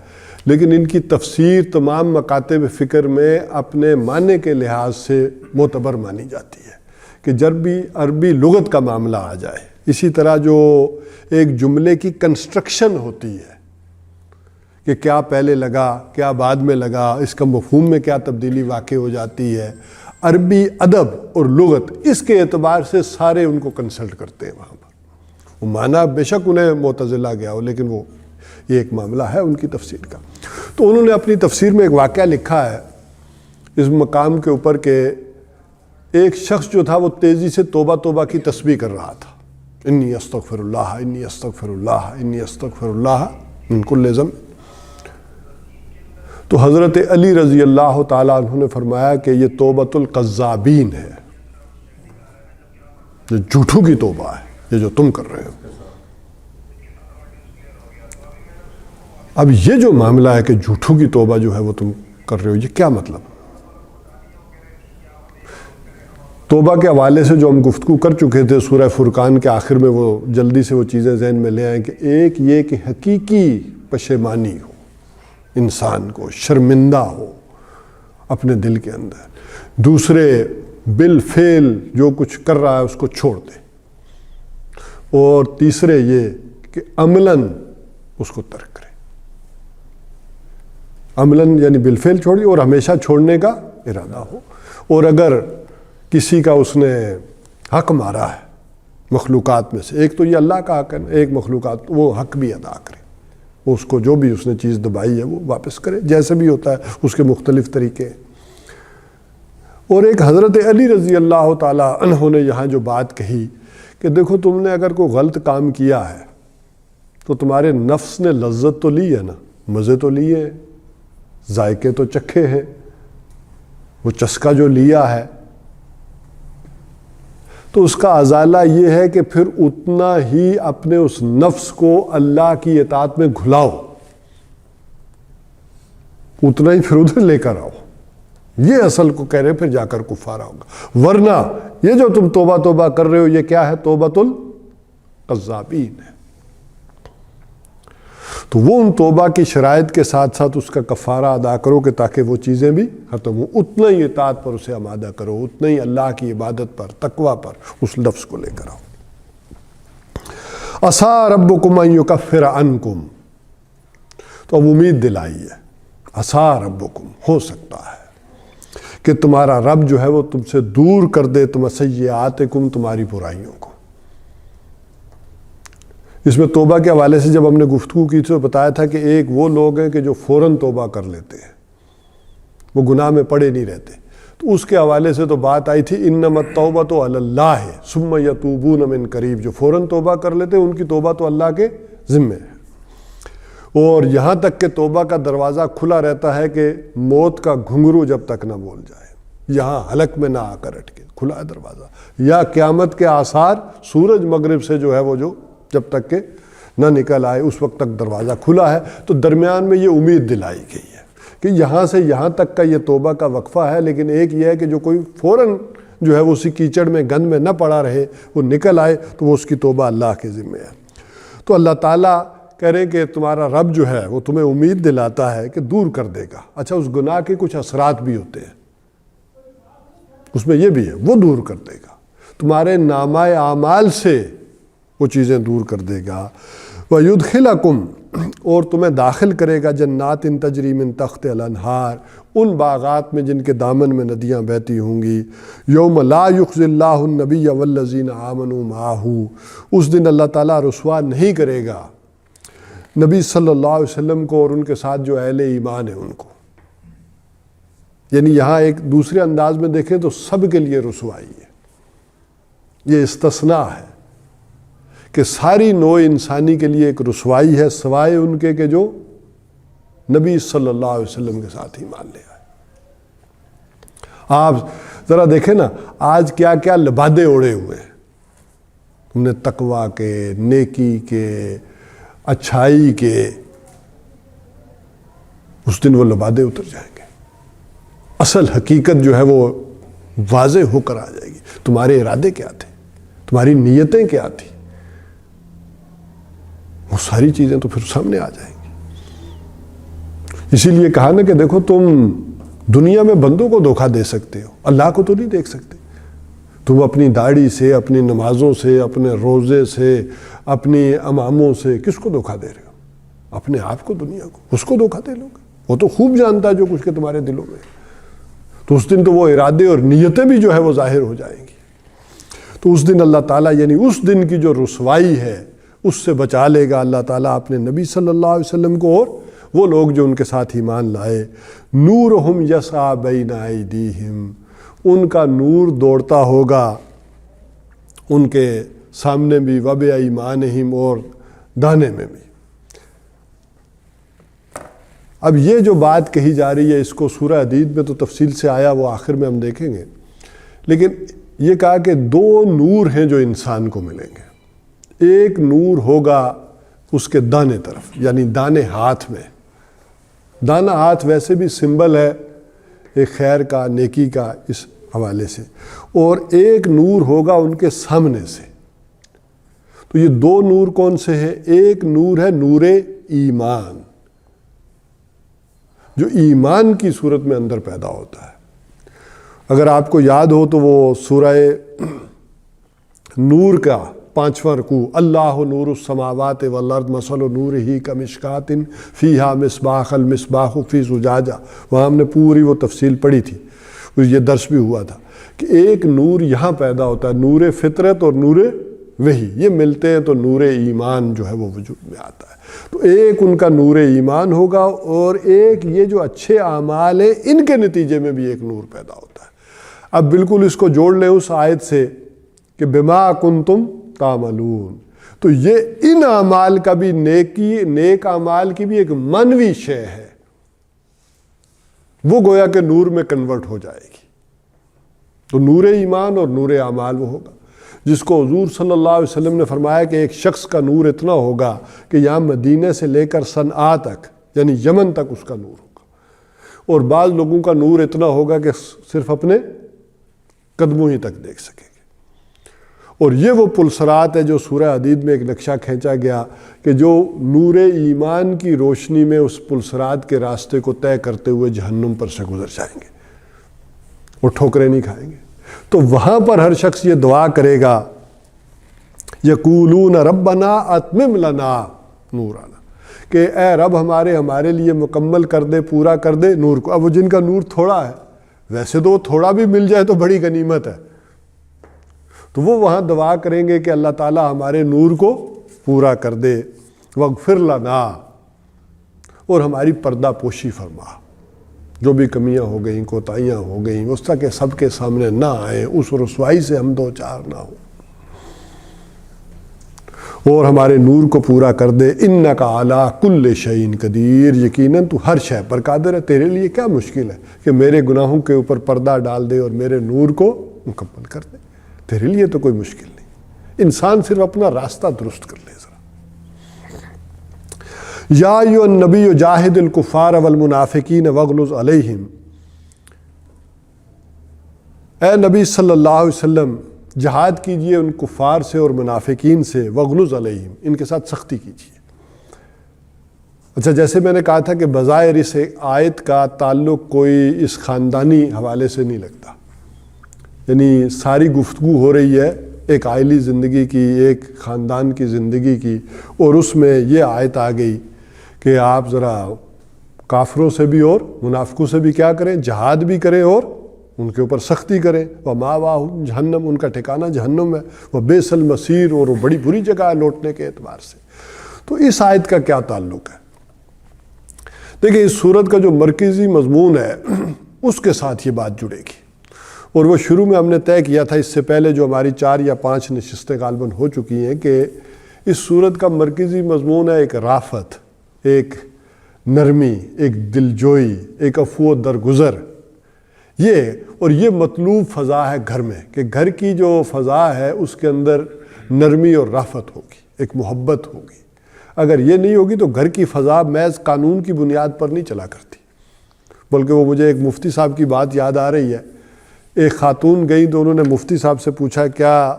لیکن ان کی تفسیر تمام مکاتب فکر میں اپنے معنی کے لحاظ سے معتبر مانی جاتی ہے کہ جب بھی عربی لغت کا معاملہ آ جائے، اسی طرح جو ایک جملے کی کنسٹرکشن ہوتی ہے کہ کیا پہلے لگا کیا بعد میں لگا، اس کا مفہوم میں کیا تبدیلی واقع ہو جاتی ہے، عربی ادب اور لغت اس کے اعتبار سے سارے ان کو کنسلٹ کرتے ہیں وہاں پر. وہ معنی بے شک انہیں معتزلہ گیا ہو، لیکن وہ یہ ایک معاملہ ہے ان کی تفسیر کا. تو انہوں نے اپنی تفسیر میں ایک واقعہ لکھا ہے اس مقام کے اوپر کہ ایک شخص جو تھا وہ تیزی سے توبہ کی تسبیح کر رہا تھا، انی استغفر اللہ انی استغفر اللہ انی استغفر اللہ من کل ذنب. تو حضرت علی رضی اللہ تعالیٰ عنہ نے فرمایا کہ یہ توبۃ القذابین ہے، یہ جھوٹوں کی توبہ ہے یہ جو تم کر رہے ہو. اب یہ جو معاملہ ہے کہ جھوٹوں کی توبہ جو ہے وہ تم کر رہے ہو، یہ کیا مطلب؟ توبہ کے حوالے سے جو ہم گفتگو کر چکے تھے سورہ فرقان کے آخر میں، وہ جلدی سے وہ چیزیں ذہن میں لے آئیں کہ ایک یہ کہ حقیقی پشیمانی ہو، انسان کو شرمندہ ہو اپنے دل کے اندر، دوسرے بالفعل جو کچھ کر رہا ہے اس کو چھوڑ دے، اور تیسرے یہ کہ عملاً اس کو ترک کرے. عملاً یعنی بالفعل چھوڑی اور ہمیشہ چھوڑنے کا ارادہ ہو. اور اگر کسی کا اس نے حق مارا ہے مخلوقات میں سے، ایک تو یہ اللہ کا حق ہے، ایک مخلوقات، وہ حق بھی ادا کرے، اس کو جو بھی اس نے چیز دبائی ہے وہ واپس کرے، جیسے بھی ہوتا ہے اس کے مختلف طریقے. اور ایک حضرت علی رضی اللہ تعالیٰ عنہ نے یہاں جو بات کہی کہ دیکھو تم نے اگر کوئی غلط کام کیا ہے تو تمہارے نفس نے لذت تو لی ہے نا، مزے تو لیے ہیں، ذائقے تو چکھے ہیں، وہ چسکا جو لیا ہے، تو اس کا ازالہ یہ ہے کہ پھر اتنا ہی اپنے اس نفس کو اللہ کی اطاعت میں گھلاؤ، اتنا ہی پھر ادھر لے کر آؤ. یہ اصل کو کہہ رہے پھر جا کر کفارہ ہوگا. ورنہ یہ جو تم توبہ کر رہے ہو یہ کیا ہے؟ توبۃ القذابین ہے. تو وہ ان توبہ کی شرائط کے ساتھ ساتھ اس کا کفارہ ادا کرو کہ تاکہ وہ چیزیں بھی ختم ہوں. اتنا ہی اطاعت پر اسے آمادہ کرو، اتنا ہی اللہ کی عبادت پر، تقوی پر اس لفظ کو لے کر آؤ. عسیٰ ربکم ان یکفر عنکم، تو اب امید دلائی ہے. عسیٰ ربکم، ہو سکتا ہے کہ تمہارا رب جو ہے وہ تم سے دور کر دے تم سیئاتکم، تمہاری برائیوں کو. اس میں توبہ کے حوالے سے جب ہم نے گفتگو کی تو بتایا تھا کہ ایک وہ لوگ ہیں کہ جو فوراً توبہ کر لیتے ہیں، وہ گناہ میں پڑے نہیں رہتے. تو اس کے حوالے سے تو بات آئی تھی انما التوبۃ علی اللہ ثم یتوبون من قریب، جو فوراً توبہ کر لیتے ہیں ان کی توبہ تو اللہ کے ذمے ہے. اور یہاں تک کہ توبہ کا دروازہ کھلا رہتا ہے کہ موت کا گھنگرو جب تک نہ بول جائے. یہاں حلق میں نہ آ کر اٹکے، کھلا ہے دروازہ. یا قیامت کے آثار سورج مغرب سے جو ہے وہ جو جب تک کہ نہ نکل آئے اس وقت تک دروازہ کھلا ہے. تو درمیان میں یہ امید دلائی گئی ہے کہ یہاں سے یہاں تک کا یہ توبہ کا وقفہ ہے، لیکن ایک یہ ہے کہ جو کوئی فوراً جو ہے وہ اسی کیچڑ میں گند میں نہ پڑا رہے، وہ نکل آئے تو وہ اس کی توبہ اللہ کے ذمہ ہے. تو اللہ تعالیٰ کہہ رہے کہ تمہارا رب جو ہے وہ تمہیں امید دلاتا ہے کہ دور کر دے گا. اچھا، اس گناہ کے کچھ اثرات بھی ہوتے ہیں، اس میں یہ بھی ہے وہ دور کر دے گا، تمہارے نامہ اعمال سے وہ چیزیں دور کر دے گا. وَيُدْخِلَكُمْ، اور تمہیں داخل کرے گا جنات تجری من تحتہا الانہار، ان باغات میں جن کے دامن میں ندیاں بہتی ہوں گی. یوم لا یخزی اللہ النبی والذین آمنوا معہ، اس دن اللہ تعالیٰ رسوا نہیں کرے گا نبی صلی اللہ علیہ وسلم کو اور ان کے ساتھ جو اہل ایمان ہیں ان کو. یعنی یہاں ایک دوسرے انداز میں دیکھیں تو سب کے لیے رسوائی ہے، یہ استثناء ہے کہ ساری نوع انسانی کے لیے ایک رسوائی ہے سوائے ان کے کہ جو نبی صلی اللہ علیہ وسلم کے ساتھ ایمان لے آئے. آپ ذرا دیکھیں نا آج کیا کیا لبادے اوڑے ہوئے ہیں ہم نے، تقویٰ کے، نیکی کے، اچھائی کے. اس دن وہ لبادے اتر جائیں گے، اصل حقیقت جو ہے وہ واضح ہو کر آ جائے گی. تمہارے ارادے کیا تھے، تمہاری نیتیں کیا تھی، وہ ساری چیزیں تو پھر سامنے آ جائیں گی. اسی لیے کہا نا کہ دیکھو تم دنیا میں بندوں کو دھوکہ دے سکتے ہو، اللہ کو تو نہیں دیکھ سکتے. تم اپنی داڑھی سے، اپنی نمازوں سے، اپنے روزے سے، اپنی اماموں سے کس کو دھوکہ دے رہے ہو؟ اپنے آپ کو، دنیا کو. اس کو دھوکہ دے لو گے، وہ تو خوب جانتا ہے جو کچھ کے تمہارے دلوں میں. تو اس دن تو وہ ارادے اور نیتیں بھی جو ہے وہ ظاہر ہو جائیں گی. تو اس دن اللہ تعالیٰ یعنی اس دن کی جو رسوائی ہے اس سے بچا لے گا اللہ تعالیٰ اپنے نبی صلی اللہ علیہ وسلم کو اور وہ لوگ جو ان کے ساتھ ایمان لائے. نورہم یسعی بین ایدیہم، ان کا نور دوڑتا ہوگا ان کے سامنے بھی، وبایمانہم، اور دانے میں بھی. اب یہ جو بات کہی جا رہی ہے اس کو سورہ حدید میں تو تفصیل سے آیا، وہ آخر میں ہم دیکھیں گے. لیکن یہ کہا کہ دو نور ہیں جو انسان کو ملیں گے. ایک نور ہوگا اس کے دانے طرف، یعنی دانے ہاتھ میں. دانہ ہاتھ ویسے بھی سمبل ہے ایک خیر کا، نیکی کا، اس حوالے سے. اور ایک نور ہوگا ان کے سامنے سے. تو یہ دو نور کون سے ہیں؟ ایک نور ہے نور ایمان، جو ایمان کی صورت میں اندر پیدا ہوتا ہے. اگر آپ کو یاد ہو تو وہ سورہ نور کا 5واں رکوع، اللہ نور السماوات والارض مثل نورہ کمشکات فیہا مصباح، المصباح فی زجاجہ، وہاں ہم نے پوری وہ تفصیل پڑھی تھی، یہ درس بھی ہوا تھا کہ ایک نور یہاں پیدا ہوتا ہے، نور فطرت اور نور وحی، یہ ملتے ہیں تو نور ایمان جو ہے وہ وجود میں آتا ہے. تو ایک ان کا نور ایمان ہوگا اور ایک یہ جو اچھے اعمال ہیں ان کے نتیجے میں بھی ایک نور پیدا ہوتا ہے. اب بالکل اس کو جوڑ لیں اس آیت سے کہ بما کنتم تعملون، تو یہ ان اعمال کا بھی نیک اعمال کی بھی ایک معنوی شے ہے، وہ گویا کہ نور میں کنورٹ ہو جائے گی. تو نور ایمان اور نور اعمال وہ ہوگا جس کو حضور صلی اللہ علیہ وسلم نے فرمایا کہ ایک شخص کا نور اتنا ہوگا کہ یہاں مدینے سے لے کر صنعاء تک یعنی یمن تک اس کا نور ہوگا. اور بعض لوگوں کا نور اتنا ہوگا کہ صرف اپنے قدموں ہی تک دیکھ سکیں گے. اور یہ وہ پلسرات ہے جو سورہ حدید میں ایک نقشہ کھینچا گیا کہ جو نور ایمان کی روشنی میں اس پلسرات کے راستے کو طے کرتے ہوئے جہنم پر سے گزر جائیں گے اور ٹھوکریں نہیں کھائیں گے. تو وہاں پر ہر شخص یہ دعا کرے گا، یقولون ربنا اتمم لنا نورنا، کہ اے رب ہمارے لیے مکمل کر دے، پورا کر دے نور کو. اب وہ جن کا نور تھوڑا ہے، ویسے تو تھوڑا بھی مل جائے تو بڑی غنیمت ہے، تو وہ وہاں دعا کریں گے کہ اللہ تعالیٰ ہمارے نور کو پورا کر دے، واغفر لنا، اور ہماری پردہ پوشی فرما. جو بھی کمیاں ہو گئیں، کوتاہیاں ہو گئیں، اس طرح کے سب کے سامنے نہ آئیں، اس رسوائی سے ہم دو چار نہ ہوں. اور ہمارے نور کو پورا کر دے، انکا علی کل شیء قدیر، یقیناً تو ہر شے پر قادر ہے، تیرے لیے کیا مشکل ہے کہ میرے گناہوں کے اوپر پردہ ڈال دے اور میرے نور کو مکمل کر دے، تیرے لیے تو کوئی مشکل نہیں، انسان صرف اپنا راستہ درست کر لے ذرا۔ یا ایھا النبی جاہد الکفار والمنافقین واغلظ علیہم، اے نبی صلی اللہ علیہ وسلم جہاد کیجئے ان کفار سے اور منافقین سے، واغلظ علیہم، ان کے ساتھ سختی کیجئے۔ اچھا، جیسے میں نے کہا تھا کہ بظاہر اس آیت کا تعلق کوئی اس خاندانی حوالے سے نہیں لگتا، یعنی ساری گفتگو ہو رہی ہے ایک عائلی زندگی کی، ایک خاندان کی زندگی کی، اور اس میں یہ آیت آ گئی کہ آپ ذرا کافروں سے بھی اور منافقوں سے بھی کیا کریں، جہاد بھی کریں اور ان کے اوپر سختی کریں، وَمَأْوَاهُمْ جہنم، ان کا ٹھکانہ جہنم ہے، وَبِئْسَ الْمَصِيرُ، اور وہ بڑی بری جگہ ہے لوٹنے کے اعتبار سے۔ تو اس آیت کا کیا تعلق ہے؟ دیکھیں، اس سورت کا جو مرکزی مضمون ہے اس کے ساتھ یہ بات جڑے گی، اور وہ شروع میں ہم نے طے کیا تھا، اس سے پہلے جو ہماری 4 یا 5 نشستیں غالباً ہو چکی ہیں، کہ اس سورت کا مرکزی مضمون ہے ایک رافت، ایک نرمی، ایک دلجوئی، ایک عفو و درگزر، اور یہ مطلوب فضا ہے گھر میں، کہ گھر کی جو فضا ہے اس کے اندر نرمی اور رافت ہوگی، ایک محبت ہوگی۔ اگر یہ نہیں ہوگی تو گھر کی فضا محض قانون کی بنیاد پر نہیں چلا کرتی، بلکہ وہ مجھے ایک مفتی صاحب کی بات یاد آ رہی ہے۔ ایک خاتون گئی تو انہوں نے مفتی صاحب سے پوچھا، کیا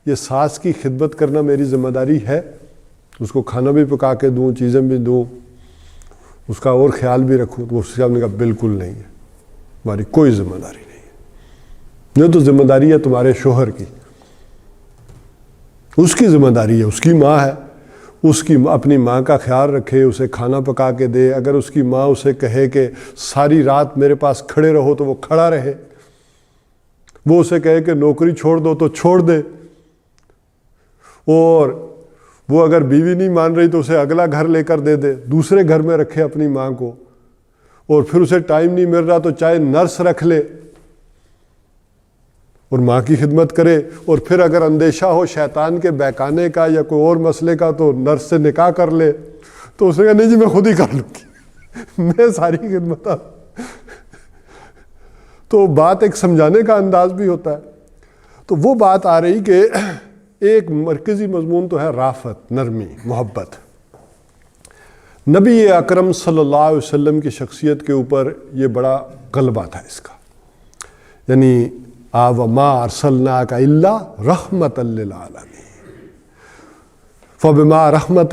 یہ ساس کی خدمت کرنا میری ذمہ داری ہے؟ اس کو کھانا بھی پکا کے دوں، چیزیں بھی دوں، اس کا اور خیال بھی رکھوں؟ تو مفتی صاحب نے کہا بالکل نہیں ہے، ہماری کوئی ذمہ داری نہیں ہے، یہ تو ذمہ داری ہے تمہارے شوہر کی، اس کی ذمہ داری ہے، اس کی ماں ہے، اس کی اپنی ماں کا خیال رکھے، اسے کھانا پکا کے دے۔ اگر اس کی ماں اسے کہے کہ ساری رات میرے پاس کھڑے رہو تو وہ کھڑا رہے، وہ اسے کہے کہ نوکری چھوڑ دو تو چھوڑ دے، اور وہ اگر بیوی نہیں مان رہی تو اسے اگلا گھر لے کر دے دے، دوسرے گھر میں رکھے اپنی ماں کو، اور پھر اسے ٹائم نہیں مل رہا تو چاہے نرس رکھ لے اور ماں کی خدمت کرے، اور پھر اگر اندیشہ ہو شیطان کے بہکانے کا یا کوئی اور مسئلے کا تو نرس سے نکاح کر لے۔ تو اس نے کہا نہیں جی میں خود ہی کر لوں گی، میں ساری خدمت۔ تو بات ایک سمجھانے کا انداز بھی ہوتا ہے۔ تو وہ بات آ رہی کہ ایک مرکزی مضمون تو ہے رافت، نرمی، محبت۔ نبی اکرم صلی اللہ علیہ وسلم کی شخصیت کے اوپر یہ بڑا غلبہ تھا اس کا، یعنی وَمَا أَرْسَلْنَاكَ إِلَّا رَحْمَةً لِّلْعَالَمِينَ فَبِمَا رَحْمَةٍ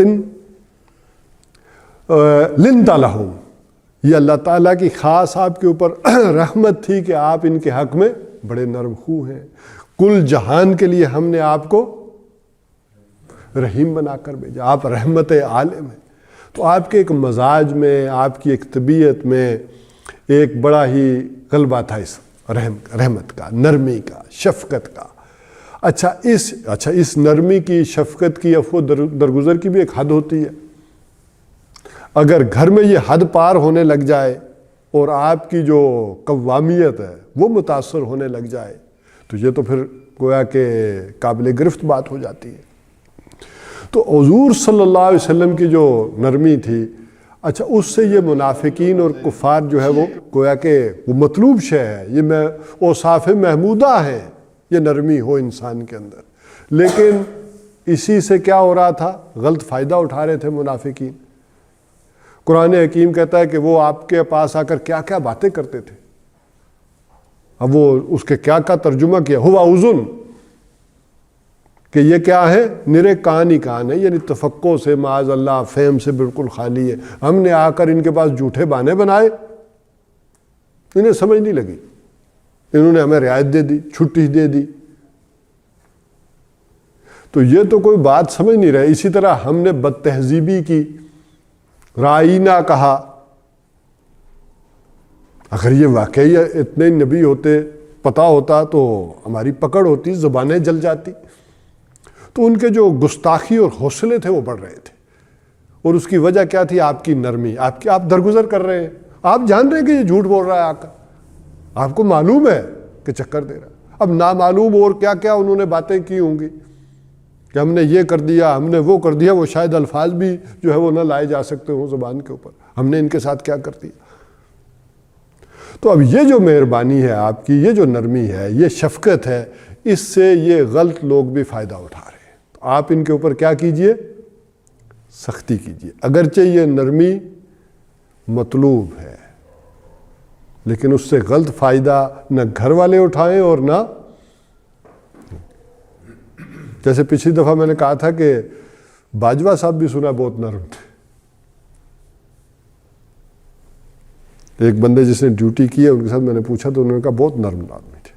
لِنْتَ لَهُمْ، یہ اللہ تعالیٰ کی خاص آپ کے اوپر رحمت تھی کہ آپ ان کے حق میں بڑے نرم خو ہیں۔ کل جہان کے لیے ہم نے آپ کو رحیم بنا کر بھیجا، آپ رحمت عالم ہیں۔ تو آپ کے ایک مزاج میں، آپ کی ایک طبیعت میں ایک بڑا ہی غلبہ تھا اس رحمت کا، نرمی کا، شفقت کا۔ اچھا اس نرمی کی، شفقت کی، عفو درگزر کی بھی ایک حد ہوتی ہے۔ اگر گھر میں یہ حد پار ہونے لگ جائے اور آپ کی جو قوامیت ہے وہ متاثر ہونے لگ جائے تو یہ تو پھر گویا کہ قابل گرفت بات ہو جاتی ہے۔ تو حضور صلی اللہ علیہ وسلم کی جو نرمی تھی، اچھا اس سے یہ منافقین اور کفار جو ہے وہ گویا کہ وہ مطلوب شے ہے، یہ اوصاف محمودہ ہیں، یہ نرمی ہو انسان کے اندر۔ لیکن اسی سے کیا ہو رہا تھا؟ غلط فائدہ اٹھا رہے تھے منافقین۔ قرآن حکیم کہتا ہے کہ وہ آپ کے پاس آ کر کیا کیا باتیں کرتے تھے، اب وہ اس کے کیا کا ترجمہ کیا، ہوا اذن، کہ یہ کیا ہے؟ نرے کان ہی کان ہے، یعنی تفقع سے، معاذ اللہ، فہم سے بالکل خالی ہے۔ ہم نے آ کر ان کے پاس جھوٹے بہانے بنائے، انہیں سمجھ نہیں لگی، انہوں نے ہمیں رعایت دے دی، چھٹی دے دی، تو یہ تو کوئی بات سمجھ نہیں رہے۔ اسی طرح ہم نے بد تہذیبی کی، رائینا کہا۔ اگر یہ واقعی اتنے نبی ہوتے، پتہ ہوتا تو ہماری پکڑ ہوتی، زبانیں جل جاتی۔ تو ان کے جو گستاخی اور حوصلے تھے وہ بڑھ رہے تھے، اور اس کی وجہ کیا تھی؟ آپ کی نرمی، آپ درگزر کر رہے ہیں، آپ جان رہے ہیں کہ یہ جھوٹ بول رہا ہے آ کر، آپ کو معلوم ہے کہ چکر دے رہا ہے۔ اب نامعلوم اور کیا کیا انہوں نے باتیں کی ہوں گی کہ ہم نے یہ کر دیا، ہم نے وہ کر دیا، وہ شاید الفاظ بھی جو ہے وہ نہ لائے جا سکتے ہوں زبان کے اوپر، ہم نے ان کے ساتھ کیا کر دیا۔ تو اب یہ جو مہربانی ہے آپ کی، یہ جو نرمی ہے، یہ شفقت ہے، اس سے یہ غلط لوگ بھی فائدہ اٹھا رہے ہیں۔ تو آپ ان کے اوپر کیا کیجئے؟ سختی کیجئے۔ اگرچہ یہ نرمی مطلوب ہے، لیکن اس سے غلط فائدہ نہ گھر والے اٹھائیں اور نہ، جیسے پچھلی دفعہ میں نے کہا تھا کہ باجوہ صاحب بھی سنا بہت نرم تھے۔ ایک بندے جس نے ڈیوٹی کی ہے ان کے ساتھ میں نے پوچھا تو انہوں نے کہا بہت نرم آدمی تھے،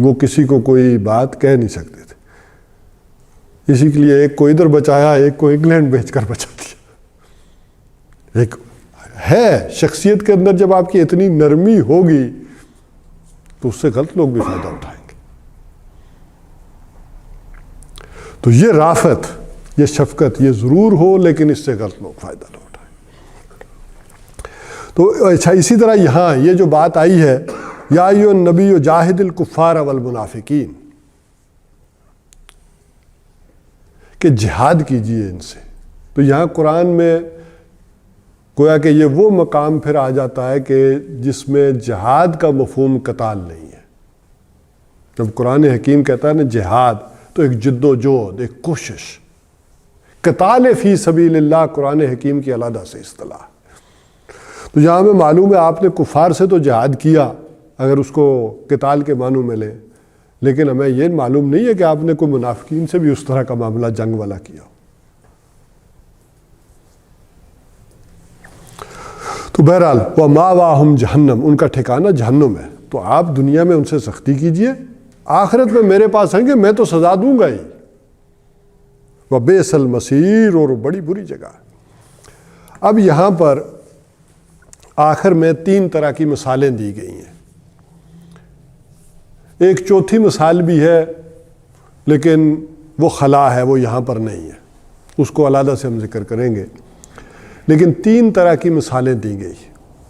وہ کسی کو کوئی بات کہہ نہیں سکتے تھے، اسی کے لیے ایک کو ادھر بچایا، ایک کو انگلینڈ بھیج کر بچا دیا۔ ایک ہے شخصیت کے اندر جب آپ کی اتنی نرمی ہوگی تو اس سے غلط لوگ بھی فائدہ اٹھائیں گے۔ تو یہ رافت، یہ شفقت، یہ ضرور ہو، لیکن اس سے غلط لوگ فائدہ نہ اٹھائیں۔ تو اچھا، اسی طرح یہاں یہ جو بات آئی ہے یا ایھا النبی جاہد الکفار والمنافقین، کہ جہاد کیجئے ان سے، تو یہاں قرآن میں گویا کہ یہ وہ مقام پھر آ جاتا ہے کہ جس میں جہاد کا مفہوم قتال نہیں ہے۔ جب قرآن حکیم کہتا ہے نا جہاد، تو ایک جد و جہد، ایک کوشش۔ قتال فی سبیل اللہ قرآن حکیم کی علیحدہ سے اصطلاح۔ تو یہاں میں معلوم ہے آپ نے کفار سے تو جہاد کیا، اگر اس کو قتال کے معنوں میں لیں، لیکن ہمیں یہ معلوم نہیں ہے کہ آپ نے کوئی منافقین سے بھی اس طرح کا معاملہ جنگ والا کیا۔ تو بہرحال وَمَأْوَاهُمْ جہنم، ان کا ٹھکانہ جہنم ہے۔ تو آپ دنیا میں ان سے سختی کیجئے، آخرت میں میرے پاس آئیں گے، میں تو سزا دوں گا ہی۔ وَبِئْسَ الْمَصِيرُ، اور بڑی بری جگہ۔ اب یہاں پر آخر میں 3 طرح کی مثالیں دی گئی ہیں۔ ایک چوتھی مثال بھی ہے، لیکن وہ خلا ہے، وہ یہاں پر نہیں ہے، اس کو علیحدہ سے ہم ذکر کریں گے۔ لیکن 3 طرح کی مثالیں دی گئی،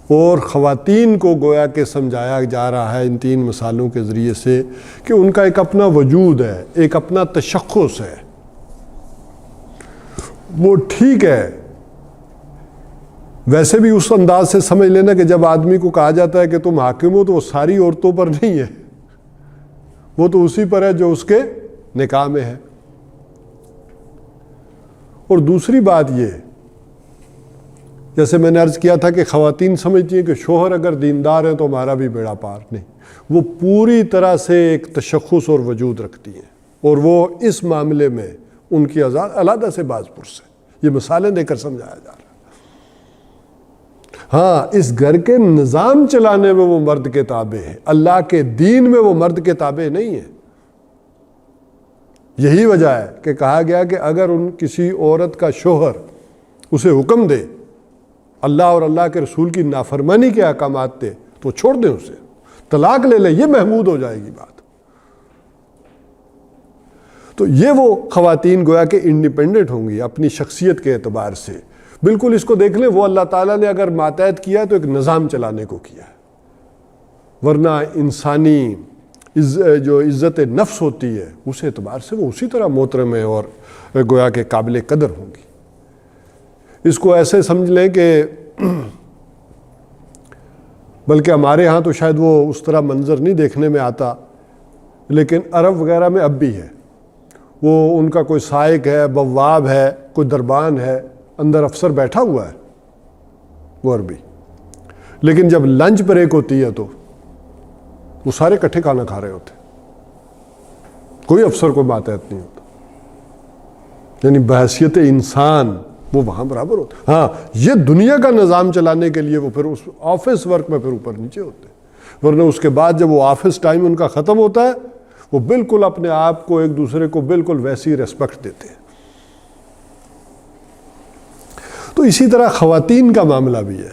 اور خواتین کو گویا کہ سمجھایا جا رہا ہے ان 3 مثالوں کے ذریعے سے کہ ان کا ایک اپنا وجود ہے، ایک اپنا تشخص ہے۔ وہ ٹھیک ہے، ویسے بھی اس انداز سے سمجھ لینا کہ جب آدمی کو کہا جاتا ہے کہ تم حاکم ہو، تو وہ ساری عورتوں پر نہیں ہے، وہ تو اسی پر ہے جو اس کے نکاح میں ہے۔ اور دوسری بات یہ، جیسے میں نے عرض کیا تھا کہ خواتین سمجھتی ہیں کہ شوہر اگر دیندار ہیں تو ہمارا بھی بیڑا پار، نہیں، وہ پوری طرح سے ایک تشخص اور وجود رکھتی ہیں، اور وہ اس معاملے میں ان کی علیحدہ سے باز پرس ہے۔ یہ مثالیں دے کر سمجھایا جا رہا ہے۔ ہاں، اس گھر کے نظام چلانے میں وہ مرد کے تابع ہے، اللہ کے دین میں وہ مرد کے تابع نہیں ہے۔ یہی وجہ ہے کہ کہا گیا کہ اگر ان کسی عورت کا شوہر اسے حکم دے اللہ اور اللہ کے رسول کی نافرمانی کے احکامات دے تو چھوڑ دیں، اسے طلاق لے لیں، یہ محمود ہو جائے گی بات۔ تو یہ وہ خواتین گویا کہ انڈیپینڈنٹ ہوں گی اپنی شخصیت کے اعتبار سے۔ بالکل اس کو دیکھ لیں، وہ اللہ تعالیٰ نے اگر ماتحت کیا تو ایک نظام چلانے کو کیا ہے، ورنہ انسانی جو عزت نفس ہوتی ہے اس اعتبار سے وہ اسی طرح محترم ہے اور گویا کہ قابل قدر ہوں گی۔ اس کو ایسے سمجھ لیں کہ بلکہ ہمارے ہاں تو شاید وہ اس طرح منظر نہیں دیکھنے میں آتا، لیکن عرب وغیرہ میں اب بھی ہے، وہ ان کا کوئی سائق ہے، بواب ہے، کوئی دربان ہے، اندر افسر بیٹھا ہوا ہے وہ عربی، لیکن جب لنچ بریک ہوتی ہے تو وہ سارے اکٹھے کھانا کھا رہے ہوتے، کوئی افسر کو ماتحت نہیں ہوتا، یعنی بحیثیت انسان وہ وہاں برابر ہوتا۔ ہاں، یہ دنیا کا نظام چلانے کے لیے وہ پھر اس آفس ورک میں پھر اوپر نیچے ہوتے ہیں، ورنہ اس کے بعد جب وہ آفس ٹائم ان کا ختم ہوتا ہے وہ بالکل اپنے آپ کو ایک دوسرے کو بالکل ویسی ریسپیکٹ دیتے ہیں۔ تو اسی طرح خواتین کا معاملہ بھی ہے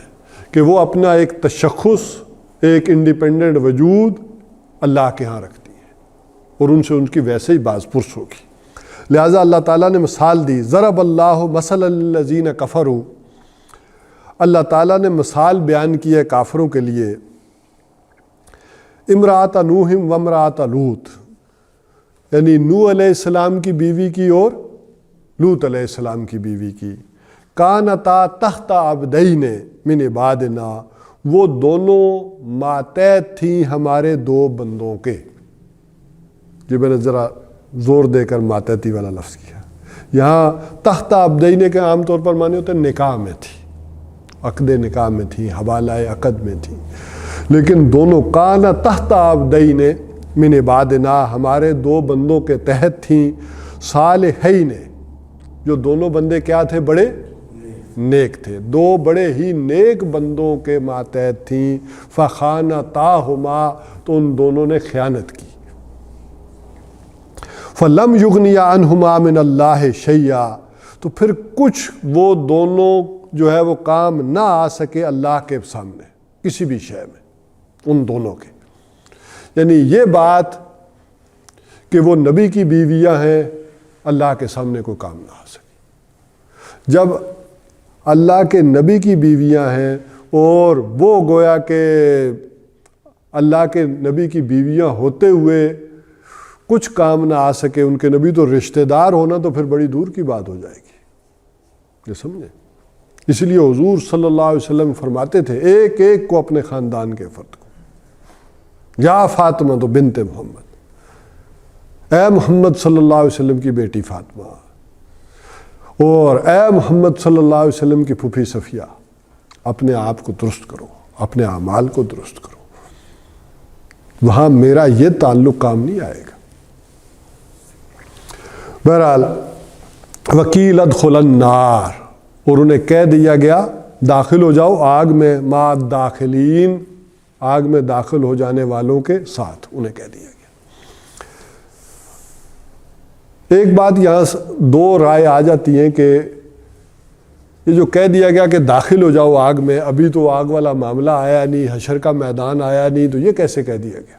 کہ وہ اپنا ایک تشخص، ایک انڈیپینڈنٹ وجود اللہ کے ہاں رکھتی ہیں، اور ان سے ان کی ویسے ہی باز پرس ہوگی۔ لہٰذا اللہ تعالیٰ نے مثال دی، ضرب اللہ مثلا للذین کفروا، اللہ تعالیٰ نے مثال بیان کی ہے کافروں کے لیے، امرأۃ نوح و امرأۃ لوط، یعنی نوح علیہ السلام کی بیوی کی اور لوط علیہ السلام کی بیوی کی. کانتا تحت عبدین من عبادنا، وہ دونوں ماتحت تھیں ہمارے دو بندوں کے. یہ میں نے ذرا زور دے کر ماتحتی والا لفظ کیا. یہاں تحت عبدین کے عام طور پر معنی ہوتے ہیں نکاح میں تھی، عقد نکاح میں تھی، حوالہ عقد میں تھی. لیکن دونوں کان تحت عبدین من عبادنا، ہمارے دو بندوں کے تحت تھیں، صالحین، جو دونوں بندے کیا تھے؟ بڑے نیک تھے. دو بڑے ہی نیک بندوں کے ماتحت تھیں. فخانتاہما، تو ان دونوں نے خیانت کی. فلم یغنیا عنہما من اللہ شیئا، تو پھر کچھ وہ دونوں جو ہے وہ کام نہ آ سکے اللہ کے سامنے کسی بھی شے میں ان دونوں کے. یعنی یہ بات کہ وہ نبی کی بیویاں ہیں، اللہ کے سامنے کوئی کام نہ آ سکے. جب اللہ کے نبی کی بیویاں ہیں اور وہ گویا کہ اللہ کے نبی کی بیویاں ہوتے ہوئے کچھ کام نہ آ سکے ان کے نبی، تو رشتہ دار ہونا تو پھر بڑی دور کی بات ہو جائے گی. یہ سمجھیں؟ اس لیے حضور صلی اللہ علیہ وسلم فرماتے تھے ایک ایک کو اپنے خاندان کے فرد کو، یا فاطمہ تو بنت محمد، اے محمد صلی اللہ علیہ وسلم کی بیٹی فاطمہ، اور اے محمد صلی اللہ علیہ وسلم کی پھوپھی صفیہ، اپنے آپ کو درست کرو، اپنے اعمال کو درست کرو. وہاں میرا یہ تعلق کام نہیں آئے گا. بہرحال وکیل ادخل النار، اور انہیں کہہ دیا گیا داخل ہو جاؤ آگ میں، مع الداخلین، آگ میں داخل ہو جانے والوں کے ساتھ انہیں کہہ دیا گیا. ایک بات یہاں دو رائے آ جاتی ہیں کہ یہ جو کہہ دیا گیا کہ داخل ہو جاؤ آگ میں، ابھی تو آگ والا معاملہ آیا نہیں، حشر کا میدان آیا نہیں، تو یہ کیسے کہہ دیا گیا؟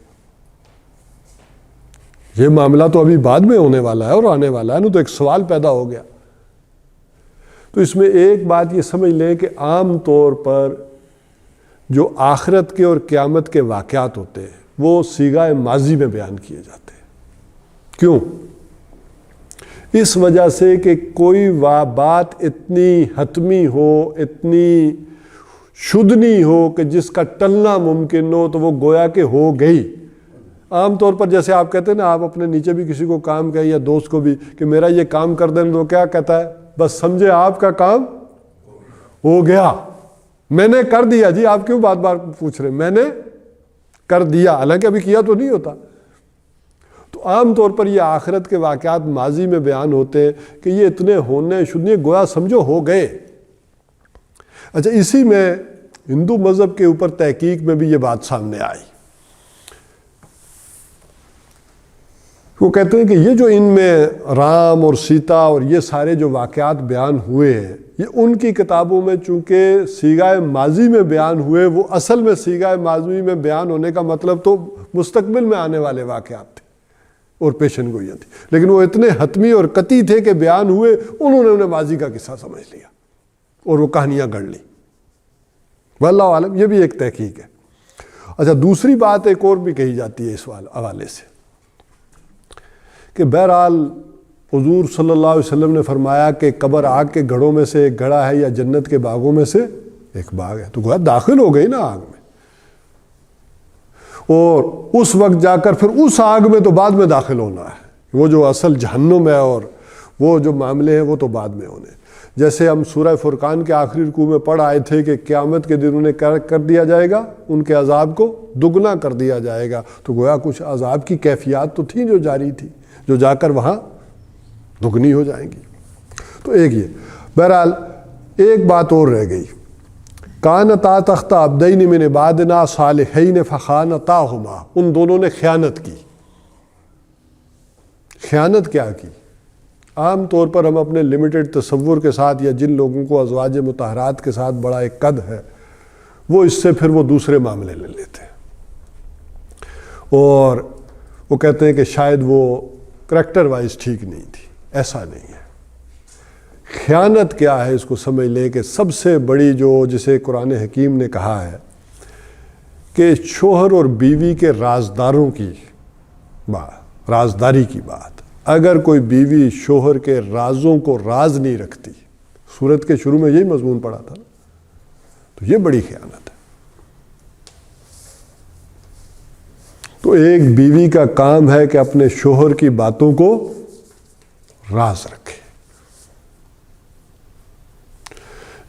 یہ معاملہ تو ابھی بعد میں ہونے والا ہے اور آنے والا ہے نا. تو ایک سوال پیدا ہو گیا. تو اس میں ایک بات یہ سمجھ لیں کہ عام طور پر جو آخرت کے اور قیامت کے واقعات ہوتے ہیں وہ صیغہ ماضی میں بیان کیے جاتے ہیں. کیوں؟ اس وجہ سے کہ کوئی بات اتنی حتمی ہو، اتنی شدنی ہو کہ جس کا ٹلنا ممکن ہو، تو وہ گویا کہ ہو گئی. عام طور پر جیسے آپ کہتے ہیں نا، آپ اپنے نیچے بھی کسی کو کام کہیں یا دوست کو بھی کہ میرا یہ کام کر دیں، تو کیا کہتا ہے؟ بس سمجھے آپ کا کام ہو گیا، میں نے کر دیا. جی آپ کیوں بار بار پوچھ رہے ہیں؟ میں نے کر دیا، حالانکہ ابھی کیا تو نہیں ہوتا. تو عام طور پر یہ آخرت کے واقعات ماضی میں بیان ہوتے ہیں کہ یہ اتنے ہونے شدنی، گویا سمجھو ہو گئے. اچھا، اسی میں ہندو مذہب کے اوپر تحقیق میں بھی یہ بات سامنے آئی. وہ کہتے ہیں کہ یہ جو ان میں رام اور سیتا اور یہ سارے جو واقعات بیان ہوئے ہیں، یہ ان کی کتابوں میں چونکہ صیغہ ماضی میں بیان ہوئے، وہ اصل میں صیغہ ماضی میں بیان ہونے کا مطلب تو مستقبل میں آنے والے واقعات تھے اور پیشن گوئیاں تھی. لیکن وہ اتنے حتمی اور قطعی تھے کہ بیان ہوئے، انہوں نے انہیں ماضی کا قصہ سمجھ لیا اور وہ کہانیاں گڑھ لی. واللہ عالم، یہ بھی ایک تحقیق ہے. اچھا، دوسری بات ایک اور بھی کہی جاتی ہے اس حوالے سے کہ بہرحال حضور صلی اللہ علیہ وسلم نے فرمایا کہ قبر آگ کے گھڑوں میں سے ایک گھڑا ہے یا جنت کے باغوں میں سے ایک باغ ہے. تو گویا داخل ہو گئی نا آگ میں، اور اس وقت جا کر پھر اس آگ میں تو بعد میں داخل ہونا ہے. وہ جو اصل جہنم ہے اور وہ جو معاملے ہیں وہ تو بعد میں ہونے. جیسے ہم سورہ فرقان کے آخری رکوع میں پڑھ آئے تھے کہ قیامت کے دن انہیں کر دیا جائے گا، ان کے عذاب کو دگنا کر دیا جائے گا. تو گویا کچھ عذاب کی کیفیات تو تھیں جو جاری تھی، جو جا کر وہاں دگنی ہو جائیں گی. تو ایک یہ. بہرحال ایک بات اور رہ گئی. کانتا تحت عبدین من عبادنا صالحین فخانتاہما، ان دونوں نے خیانت کی. خیانت کیا کی؟ عام طور پر ہم اپنے لمیٹڈ تصور کے ساتھ یا جن لوگوں کو ازواج مطہرات کے ساتھ بڑا ایک قد ہے، وہ اس سے پھر وہ دوسرے معاملے لے لیتے ہیں اور وہ کہتے ہیں کہ شاید وہ کریکٹر وائز ٹھیک نہیں تھی. ایسا نہیں ہے. خیانت کیا ہے اس کو سمجھ لیں کہ سب سے بڑی جو جسے قرآن حکیم نے کہا ہے کہ شوہر اور بیوی کے رازداروں کی رازداری کی بات، اگر کوئی بیوی شوہر کے رازوں کو راز نہیں رکھتی، سورت کے شروع میں یہی مضمون پڑھا تھا نا، تو یہ بڑی خیانت ہے۔ تو ایک بیوی کا کام ہے کہ اپنے شوہر کی باتوں کو راز رکھے۔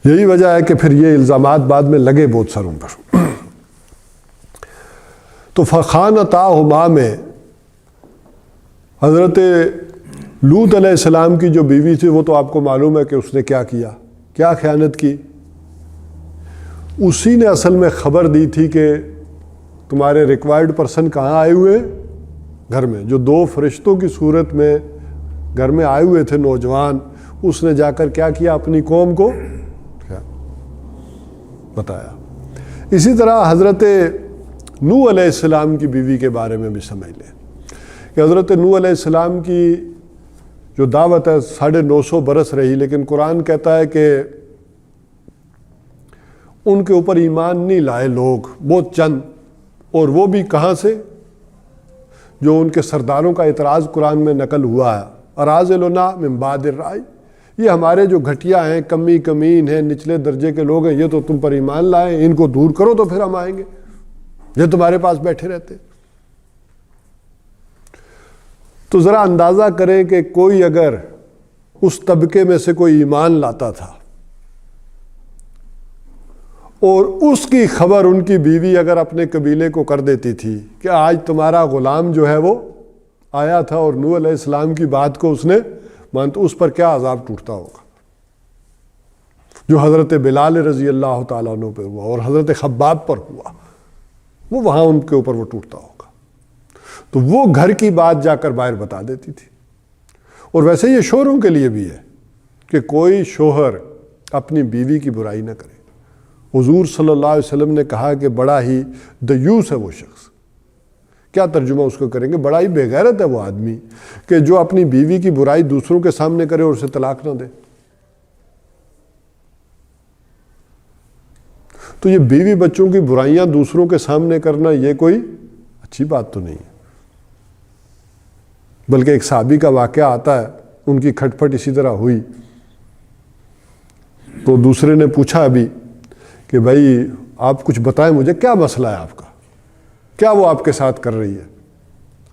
یہی وجہ ہے کہ پھر یہ الزامات بعد میں لگے بہت ساروں پر۔ تو فخانتاہما میں حضرت لوط علیہ السلام کی جو بیوی تھی وہ تو آپ کو معلوم ہے کہ اس نے کیا کیا، کیا خیانت کی۔ اسی نے اصل میں خبر دی تھی کہ تمہارے ریکوائرڈ پرسن کہاں آئے ہوئے، گھر میں، جو 2 فرشتوں کی صورت میں گھر میں آئے ہوئے تھے نوجوان، اس نے جا کر کیا کیا، اپنی قوم کو بتایا۔ اسی طرح حضرت نوح علیہ السلام کی بیوی کے بارے میں بھی سمجھ لیں کہ حضرت نوح علیہ السلام کی جو دعوت ہے 950 برس رہی، لیکن قرآن کہتا ہے کہ ان کے اوپر ایمان نہیں لائے لوگ، بہت چند، اور وہ بھی کہاں سے، جو ان کے سرداروں کا اعتراض قرآن میں نقل ہوا ہے، اراذلنا من بعد الرأی، یہ ہمارے جو گھٹیا ہیں، کمی کمین ہیں، نچلے درجے کے لوگ ہیں، یہ تو تم پر ایمان لائے، ان کو دور کرو تو پھر ہم آئیں گے، یہ تمہارے پاس بیٹھے رہتے۔ تو ذرا اندازہ کریں کہ کوئی اگر اس طبقے میں سے کوئی ایمان لاتا تھا اور اس کی خبر ان کی بیوی اگر اپنے قبیلے کو کر دیتی تھی کہ آج تمہارا غلام جو ہے وہ آیا تھا اور نوح علیہ السلام کی بات کو اس نے مان، تو اس پر کیا عذاب ٹوٹتا ہوگا، جو حضرت بلال رضی اللہ تعالیٰ عنہ پہ ہوا اور حضرت خباب پر ہوا، وہ وہاں ان کے اوپر وہ ٹوٹتا ہوگا۔ تو وہ گھر کی بات جا کر باہر بتا دیتی تھی۔ اور ویسے یہ شوہروں کے لیے بھی ہے کہ کوئی شوہر اپنی بیوی کی برائی نہ کرے۔ حضور صلی اللہ علیہ وسلم نے کہا کہ بڑا ہی دیوس ہے وہ شخص، کیا ترجمہ اس کو کریں گے، بڑا ہی بے غیرت ہے وہ آدمی کہ جو اپنی بیوی کی برائی دوسروں کے سامنے کرے اور اسے طلاق نہ دے۔ تو یہ بیوی بچوں کی برائیاں دوسروں کے سامنے کرنا یہ کوئی اچھی بات تو نہیں ہے۔ بلکہ ایک صحابی کا واقعہ آتا ہے، ان کی کھٹ پٹ اسی طرح ہوئی، تو دوسرے نے پوچھا ابھی کہ بھائی آپ کچھ بتائیں مجھے، کیا مسئلہ ہے آپ کا، کیا وہ آپ کے ساتھ کر رہی ہے؟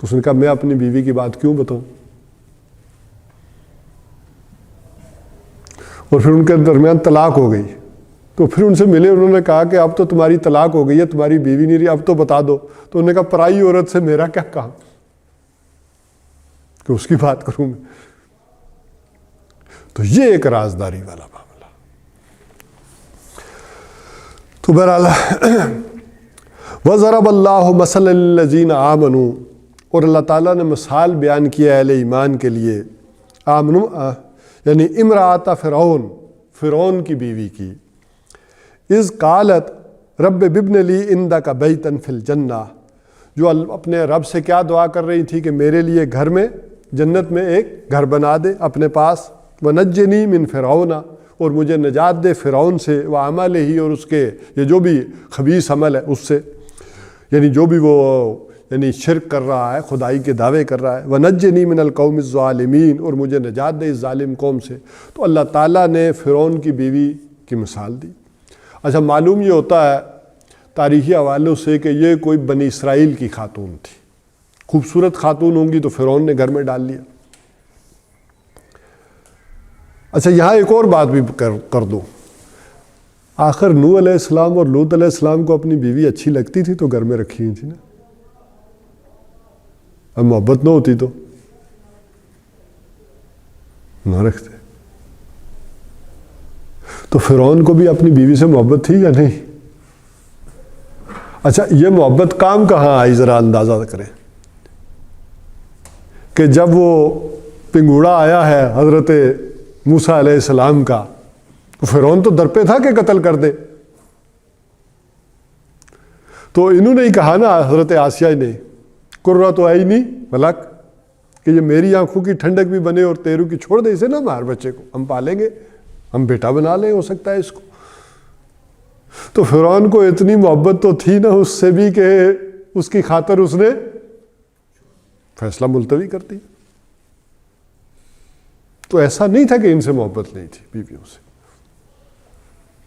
تو اس نے کہا میں اپنی بیوی کی بات کیوں بتاؤں؟ اور پھر ان کے درمیان طلاق ہو گئی، تو پھر ان سے ملے، انہوں نے کہا کہ اب تو تمہاری طلاق ہو گئی ہے، تمہاری بیوی نہیں رہی، اب تو بتا دو۔ تو انہوں نے کہا پرائی عورت سے میرا کیا کام کہ اس کی بات کروں میں۔ تو یہ ایک رازداری والا معاملہ۔ تو بہرحال وَضَرَبَ اللَّهُ مَثَلًا لِّلَّذِينَ آمَنُوا، اور اللہ تعالیٰ نے مثال بیان کیا اہل ایمان کے لیے، آمنوا یعنی امرأۃ فرعون، فرعون کی بیوی کی، اذ قالت رب ابن لی عندک بیتا فی الجنہ، جو اپنے رب سے کیا دعا کر رہی تھی کہ میرے لیے گھر میں، جنت میں ایک گھر بنا دے اپنے پاس، وَنَجِّنِی مِن فِرْعَوْنَ، اور مجھے نجات دے فرعون سے، وَعَمَلِهِ، اور اس کے یہ جو بھی خبیث عمل ہے اس سے، یعنی جو بھی وہ یعنی شرک کر رہا ہے، خدائی کے دعوے کر رہا ہے، وَنَجِّنِی مِنَ الْقَوْمِ الظَّالِمِينَ، اور مجھے نجات دے اس ظالم قوم سے۔ تو اللہ تعالیٰ نے فرعون کی بیوی کی مثال دی۔ اچھا، معلوم یہ ہوتا ہے تاریخی حوالوں سے کہ یہ کوئی بنی اسرائیل کی خاتون تھی، خوبصورت خاتون ہوں گی تو فرعون نے گھر میں ڈال لیا۔ اچھا، یہاں ایک اور بات بھی کر دوں، آخر نوح علیہ السلام اور لوط علیہ السلام کو اپنی بیوی اچھی لگتی تھی تو گھر میں رکھی ہوئی تھی نا، اب محبت نہ ہوتی تو نہ رکھتے۔ تو فرعون کو بھی اپنی بیوی سے محبت تھی یا نہیں؟ اچھا، یہ محبت کام کہاں آئی، ذرا اندازہ کریں کہ جب وہ پنگوڑا آیا ہے حضرت موسیٰ علیہ السلام کا، تو فرعون تو در پہ تھا کہ قتل کر دے، تو انہوں نے ہی کہا نا حضرت آسیہ نے، قرۃ عینی ولک، کہ یہ میری آنکھوں کی ٹھنڈک بھی بنے اور تیروں کی چھوڑ دے، اسے نہ مار، بچے کو ہم پالیں گے، ہم بیٹا بنا لیں، ہو سکتا ہے اس کو۔ تو فرعون کو اتنی محبت تو تھی نا اس سے بھی کہ اس کی خاطر اس نے فیصلہ ملتوی کر دیا. تو ایسا نہیں تھا کہ ان سے محبت نہیں تھی بیویوں سے.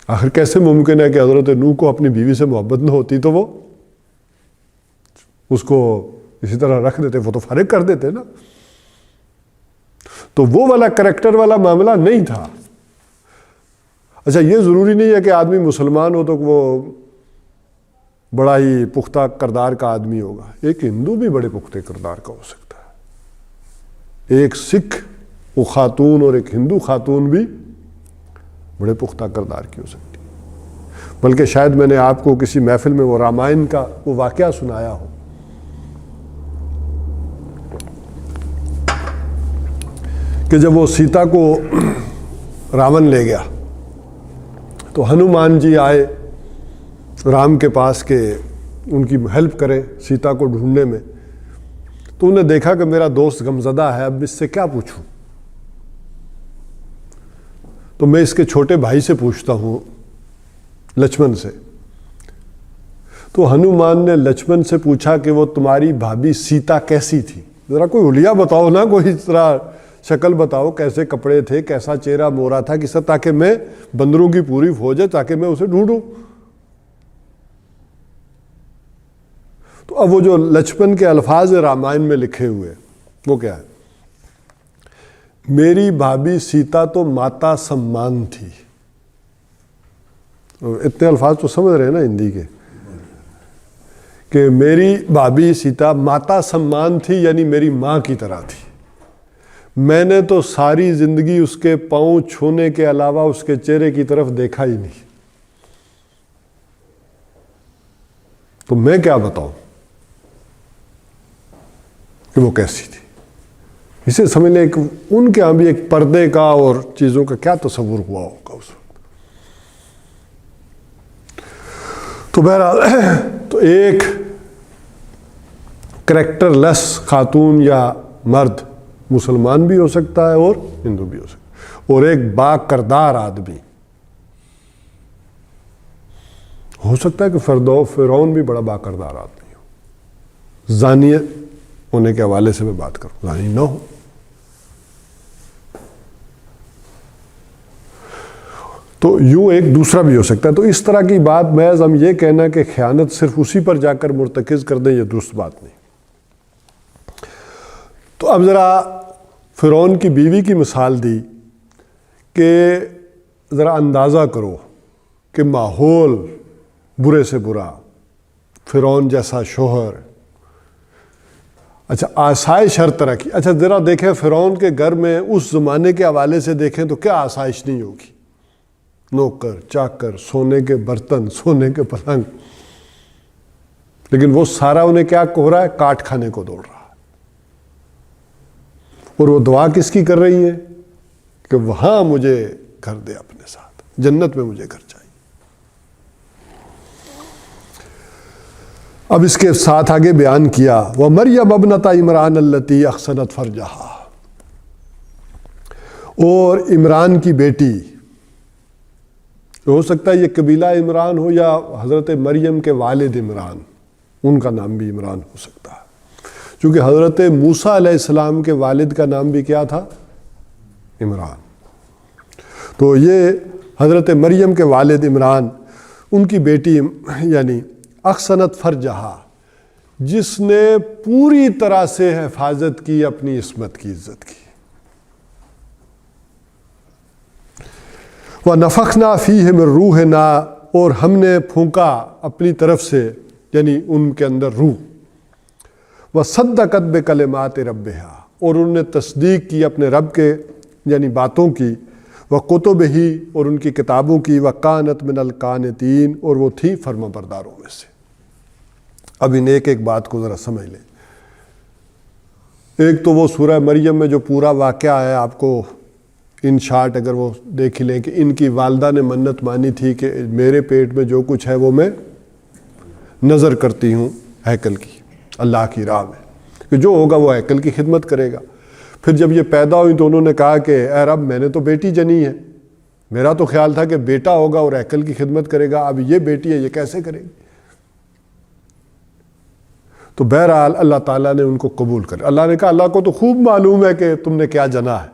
آخر کیسے ممکن ہے کہ حضرت نوح کو اپنی بیوی سے محبت نہ ہوتی تو وہ اس کو اسی طرح رکھ دیتے, وہ تو فارغ کر دیتے نا. تو وہ والا کریکٹر والا معاملہ نہیں تھا. اچھا, یہ ضروری نہیں ہے کہ آدمی مسلمان ہو تو وہ بڑا ہی پختہ کردار کا آدمی ہوگا. ایک ہندو بھی بڑے پختہ کردار کا ہو سکتا ہے. ایک سکھ وہ خاتون اور ایک ہندو خاتون بھی بڑے پختہ کردار کی ہو سکتی ہے. بلکہ شاید میں نے آپ کو کسی محفل میں وہ رامائن کا وہ واقعہ سنایا ہو کہ جب وہ سیتا کو راون لے گیا تو ہنومان جی آئے رام کے پاس کہ ان کی ہیلپ کریں سیتا کو ڈھونڈنے میں. تو انہیں دیکھا کہ میرا دوست غمزدہ ہے, اب اس سے کیا پوچھوں, تو میں اس کے چھوٹے بھائی سے پوچھتا ہوں, لچمن سے. تو ہنومان نے لچمن سے پوچھا کہ وہ تمہاری بھابھی سیتا کیسی تھی, ذرا کوئی حلیہ بتاؤ نا, کوئی اس طرح شکل بتاؤ, کیسے کپڑے تھے, کیسا چہرہ مورا تھا, کس طرح, تاکہ میں بندروں کی پوری فوج ہے تاکہ میں اسے ڈھونڈوں. تو اب وہ جو لچمن کے الفاظ رامائن میں لکھے ہوئے وہ کیا ہے, میری بھابھی سیتا تو ماتا سمان تھی. اتنے الفاظ تو سمجھ رہے ہیں نا ہندی کے, کہ میری بھابھی سیتا ماتا سمان تھی, یعنی میری ماں کی طرح تھی. میں نے تو ساری زندگی اس کے پاؤں چھونے کے علاوہ اس کے چہرے کی طرف دیکھا ہی نہیں, تو میں کیا بتاؤں کہ وہ کیسی تھی. اسے سمجھ لیں کہ ان کے ہاں بھی ایک پردے کا اور چیزوں کا کیا تصور ہوا ہوگا اس وقت. تو بہرحال تو ایک کریکٹر لیس خاتون یا مرد مسلمان بھی ہو سکتا ہے اور ہندو بھی ہو سکتا ہے, اور ایک با کردار آدمی ہو سکتا ہے کہ فرعون بھی بڑا با کردار آدمی ہو. زانی ہونے کے حوالے سے میں بات کروں, زانی نہ ہو. تو یوں ایک دوسرا بھی ہو سکتا ہے. تو اس طرح کی بات محض ہم یہ کہنا کہ خیانت صرف اسی پر جا کر مرتکز کر دیں, یہ درست بات نہیں. تو اب ذرا فرعون کی بیوی کی مثال دی کہ ذرا اندازہ کرو کہ ماحول برے سے برا, فرعون جیسا شوہر, اچھا آسائش ہر طرح کی. اچھا ذرا دیکھیں فرعون کے گھر میں اس زمانے کے حوالے سے دیکھیں تو کیا آسائش نہیں ہوگی, نوکر چاکر, سونے کے برتن, سونے کے پلنگ, لیکن وہ سارا انہیں کیا ہو رہا ہے, کاٹ کھانے کو دوڑ رہا ہے. اور وہ دعا کس کی کر رہی ہے کہ وہاں مجھے گھر دے اپنے ساتھ, جنت میں مجھے گھر چاہیے. اب اس کے ساتھ آگے بیان کیا وَمَرْيَمَ ابْنَتَ عِمْرَانَ الَّتِي أَحْصَنَتْ فَرْجَهَا, اور عمران کی بیٹی, ہو سکتا ہے یہ قبیلہ عمران ہو یا حضرت مریم کے والد عمران, ان کا نام بھی عمران ہو سکتا ہے, چونکہ حضرت موسیٰ علیہ السلام کے والد کا نام بھی کیا تھا, عمران. تو یہ حضرت مریم کے والد عمران, ان کی بیٹی یعنی احسنت فرجہا, جس نے پوری طرح سے حفاظت کی اپنی عصمت کی, عزت کی. وَنَفَخْنَا فِيهِ مِن رُوحِنَا, اور ہم نے پھونکا اپنی طرف سے یعنی ان کے اندر روح. وَصَدَّقَتْ بِكَلِمَاتِ رَبِّهَا, اور انہوں نے تصدیق کی اپنے رب کے یعنی باتوں کی. وَكُتُبِهِ, اور ان کی کتابوں کی. وَكَانَتْ مِنَ الْقَانِتِينَ, اور وہ تھی فرما برداروں میں سے. اب ان ایک ایک بات کو ذرا سمجھ لیں. ایک تو وہ سورہ مریم میں جو پورا واقعہ ہے, آپ کو ان شارٹ اگر وہ دیکھ لیں کہ ان کی والدہ نے منت مانی تھی کہ میرے پیٹ میں جو کچھ ہے وہ میں نظر کرتی ہوں ہیکل کی, اللہ کی راہ میں, کہ جو ہوگا وہ ہیکل کی خدمت کرے گا. پھر جب یہ پیدا ہوئی تو انہوں نے کہا کہ اے رب میں نے تو بیٹی جنی ہے, میرا تو خیال تھا کہ بیٹا ہوگا اور ہیکل کی خدمت کرے گا, اب یہ بیٹی ہے یہ کیسے کرے گی. تو بہرحال اللہ تعالیٰ نے ان کو قبول کر، اللہ نے کہا اللہ کو تو خوب معلوم ہے کہ تم نے کیا جنا ہے،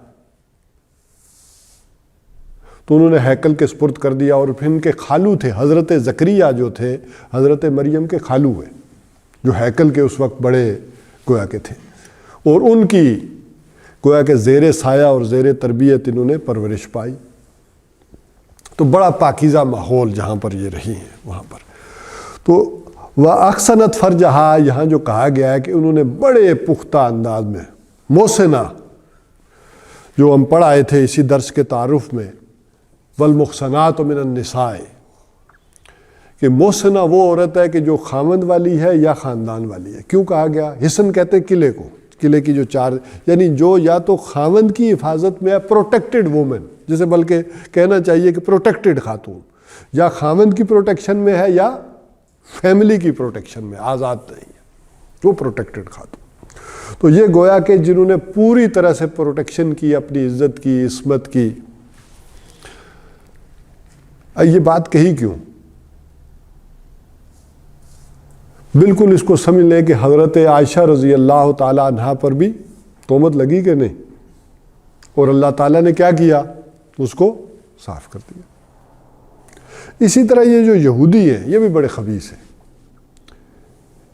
تو انہوں نے ہیکل کے سپرد کر دیا۔ اور پھر ان کے خالو تھے حضرت زکریا جو تھے حضرت مریم کے خالو ہوئے، جو ہیکل کے اس وقت بڑے گویا کے تھے، اور ان کی گویا کہ زیر سایہ اور زیر تربیت انہوں نے پرورش پائی۔ تو بڑا پاکیزہ ماحول جہاں پر یہ رہی ہیں وہاں پر۔ تو وَأَحْسَنَتْ فَرْجَهَا، یہاں جو کہا گیا ہے کہ انہوں نے بڑے پختہ انداز میں محسنہ، جو ہم پڑھ آئے تھے اسی درس کے تعارف میں، وَالْمُحْصَنَاتُ مِنَ النِّسَاءِ، کہ محسنہ وہ عورت ہے کہ جو خاوند والی ہے یا خاندان والی ہے۔ کیوں کہا گیا؟ حصن کہتے ہیں قلعے کو، قلعے کی جو چار، یعنی جو یا تو خاوند کی حفاظت میں ہے، پروٹیکٹڈ وومن، جسے بلکہ کہنا چاہیے کہ پروٹیکٹڈ خاتون، یا خاوند کی پروٹیکشن میں ہے یا فیملی کی پروٹیکشن میں، آزاد نہیں ہے، وہ پروٹیکٹڈ خاتون۔ تو یہ گویا کہ جنہوں نے پوری طرح سے پروٹیکشن کی، اپنی عزت کی، عصمت کی۔ یہ بات کہی کیوں؟ بالکل اس کو سمجھ لیں کہ حضرت عائشہ رضی اللہ تعالی عنہا پر بھی تہمت لگی کہ نہیں، اور اللہ تعالیٰ نے کیا کیا؟ اس کو صاف کر دیا۔ اسی طرح یہ جو یہودی ہیں یہ بھی بڑے خبیث ہیں،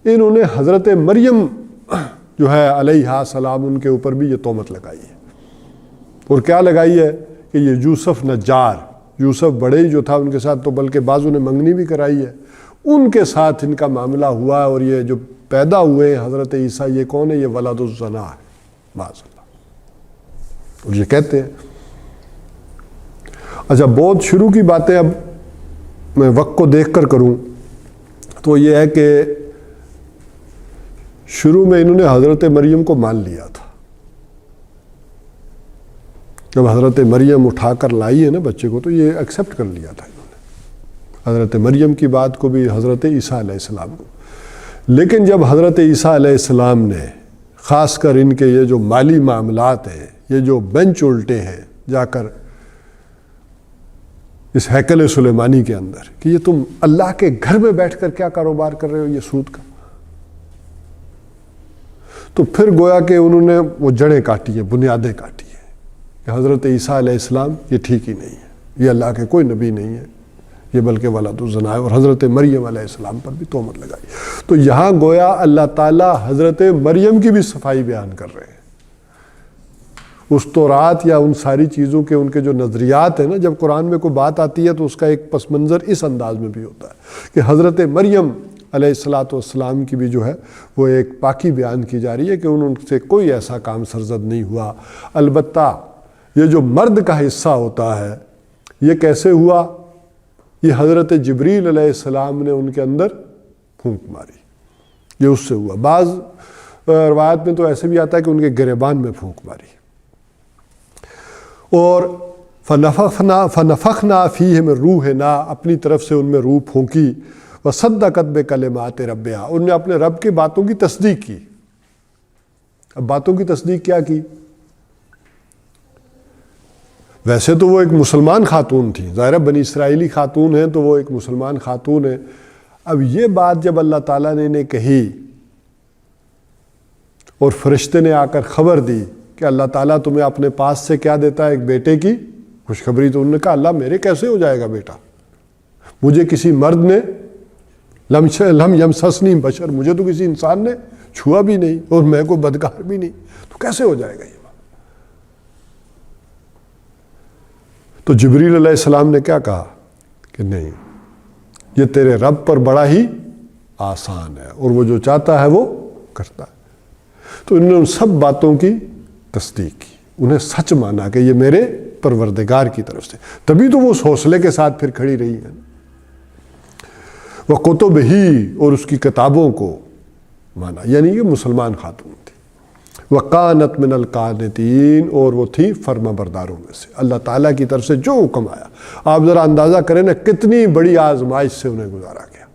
انہوں نے حضرت مریم جو ہے علیہ السلام، ان کے اوپر بھی یہ تہمت لگائی ہے۔ اور کیا لگائی ہے؟ کہ یہ یوسف نجار، یوسف بڑے جو تھا ان کے ساتھ، تو بلکہ بعضوں نے منگنی بھی کرائی ہے، ان کے ساتھ ان کا معاملہ ہوا ہے، اور یہ جو پیدا ہوئے ہیں حضرت عیسیٰ، یہ کون ہے؟ یہ ولد الزنا ہے، معاذ اللہ، اور یہ کہتے ہیں۔ اچھا، بہت شروع کی باتیں اب میں وقت کو دیکھ کر کروں تو یہ ہے کہ شروع میں انہوں نے حضرت مریم کو مان لیا تھا۔ جب حضرت مریم اٹھا کر لائی ہے نا بچے کو، تو یہ ایکسیپٹ کر لیا تھا انہوں نے، حضرت مریم کی بات کو بھی، حضرت عیسیٰ علیہ السلام کو۔ لیکن جب حضرت عیسیٰ علیہ السلام نے خاص کر ان کے یہ جو مالی معاملات ہیں، یہ جو بینچ الٹے ہیں جا کر اس ہیکل سلیمانی کے اندر، کہ یہ تم اللہ کے گھر میں بیٹھ کر کیا کاروبار کر رہے ہو، یہ سود کا، تو پھر گویا کہ انہوں نے وہ جڑیں کاٹی ہیں، بنیادیں کاٹی ہیں کہ حضرت عیسیٰ علیہ السلام یہ ٹھیک ہی نہیں ہے، یہ اللہ کے کوئی نبی نہیں ہے، یہ بلکہ ولد الزنا ہے، اور حضرت مریم علیہ السلام پر بھی تہمت لگائی۔ تو یہاں گویا اللہ تعالیٰ حضرت مریم کی بھی صفائی بیان کر رہے ہیں، اس تورات یا ان ساری چیزوں کے ان کے جو نظریات ہیں نا، جب قرآن میں کوئی بات آتی ہے تو اس کا ایک پس منظر اس انداز میں بھی ہوتا ہے کہ حضرت مریم علیہ السلام کی بھی جو ہے وہ ایک پاکی بیان کی جا رہی ہے کہ ان سے کوئی ایسا کام سرزد نہیں ہوا۔ البتہ یہ جو مرد کا حصہ ہوتا ہے یہ کیسے ہوا؟ یہ حضرت جبریل علیہ السلام نے ان کے اندر پھونک ماری، یہ اس سے ہوا۔ بعض روایت میں تو ایسے بھی آتا ہے کہ ان کے گریبان میں پھونک ماری، اور فنفخنا فیہ من روحنا، اپنی طرف سے ان میں روح پھونکی، وصدقت بکلمات ربہا، ان نے اپنے رب کی باتوں کی تصدیق کی۔ اب باتوں کی تصدیق کیا کی؟ ویسے تو وہ ایک مسلمان خاتون تھی، ظاہر بنی اسرائیلی خاتون ہیں تو وہ ایک مسلمان خاتون ہے۔ اب یہ بات جب اللہ تعالیٰ نے انہیں کہی اور فرشتے نے آ کر خبر دی کہ اللہ تعالیٰ تمہیں اپنے پاس سے کیا دیتا ہے؟ ایک بیٹے کی خوشخبری، تو انہوں نے کہا اللہ میرے کیسے ہو جائے گا بیٹا؟ مجھے کسی مرد نے لم یمسسنی بشر، مجھے تو کسی انسان نے چھوا بھی نہیں، اور میں کوئی بدکار بھی نہیں، تو کیسے ہو جائے گا یہ بات؟ تو جبریل علیہ السلام نے کیا کہا کہ نہیں، یہ تیرے رب پر بڑا ہی آسان ہے، اور وہ جو چاہتا ہے وہ کرتا ہے۔ تو انہوں نے ان سب باتوں کی تصدیق کی، انہیں سچ مانا کہ یہ میرے پروردگار کی طرف سے، تبھی تو وہ اس حوصلے کے ساتھ پھر کھڑی رہی ہیں۔ وہ کتب ہی، اور اس کی کتابوں کو مانا، یعنی یہ مسلمان خاتون تھی۔ وَقَانَتْ مِنَ الْقَانِتِينَ، اور وہ تھی فرما برداروں میں سے، اللہ تعالیٰ کی طرف سے جو حکم آیا۔ آپ ذرا اندازہ کریں نا کتنی بڑی آزمائش سے انہیں گزارا گیا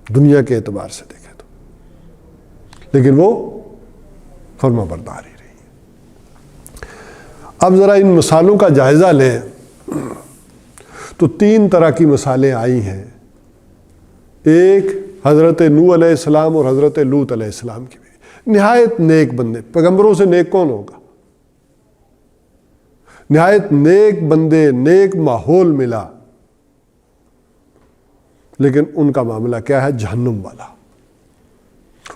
دنیا کے اعتبار سے دیکھیں تو، لیکن وہ فرما بردار ہی رہی۔ اب ذرا ان مثالوں کا جائزہ لیں تو 3 طرح کی مثالیں آئی ہیں۔ ایک حضرت نوح علیہ السلام اور حضرت لوط علیہ السلام کی بیوی، نہایت نیک بندے. پیغمبروں سے نیک کون ہوگا؟ نہایت نیک بندے، نیک ماحول ملا، لیکن ان کا معاملہ کیا ہے؟ جہنم والا.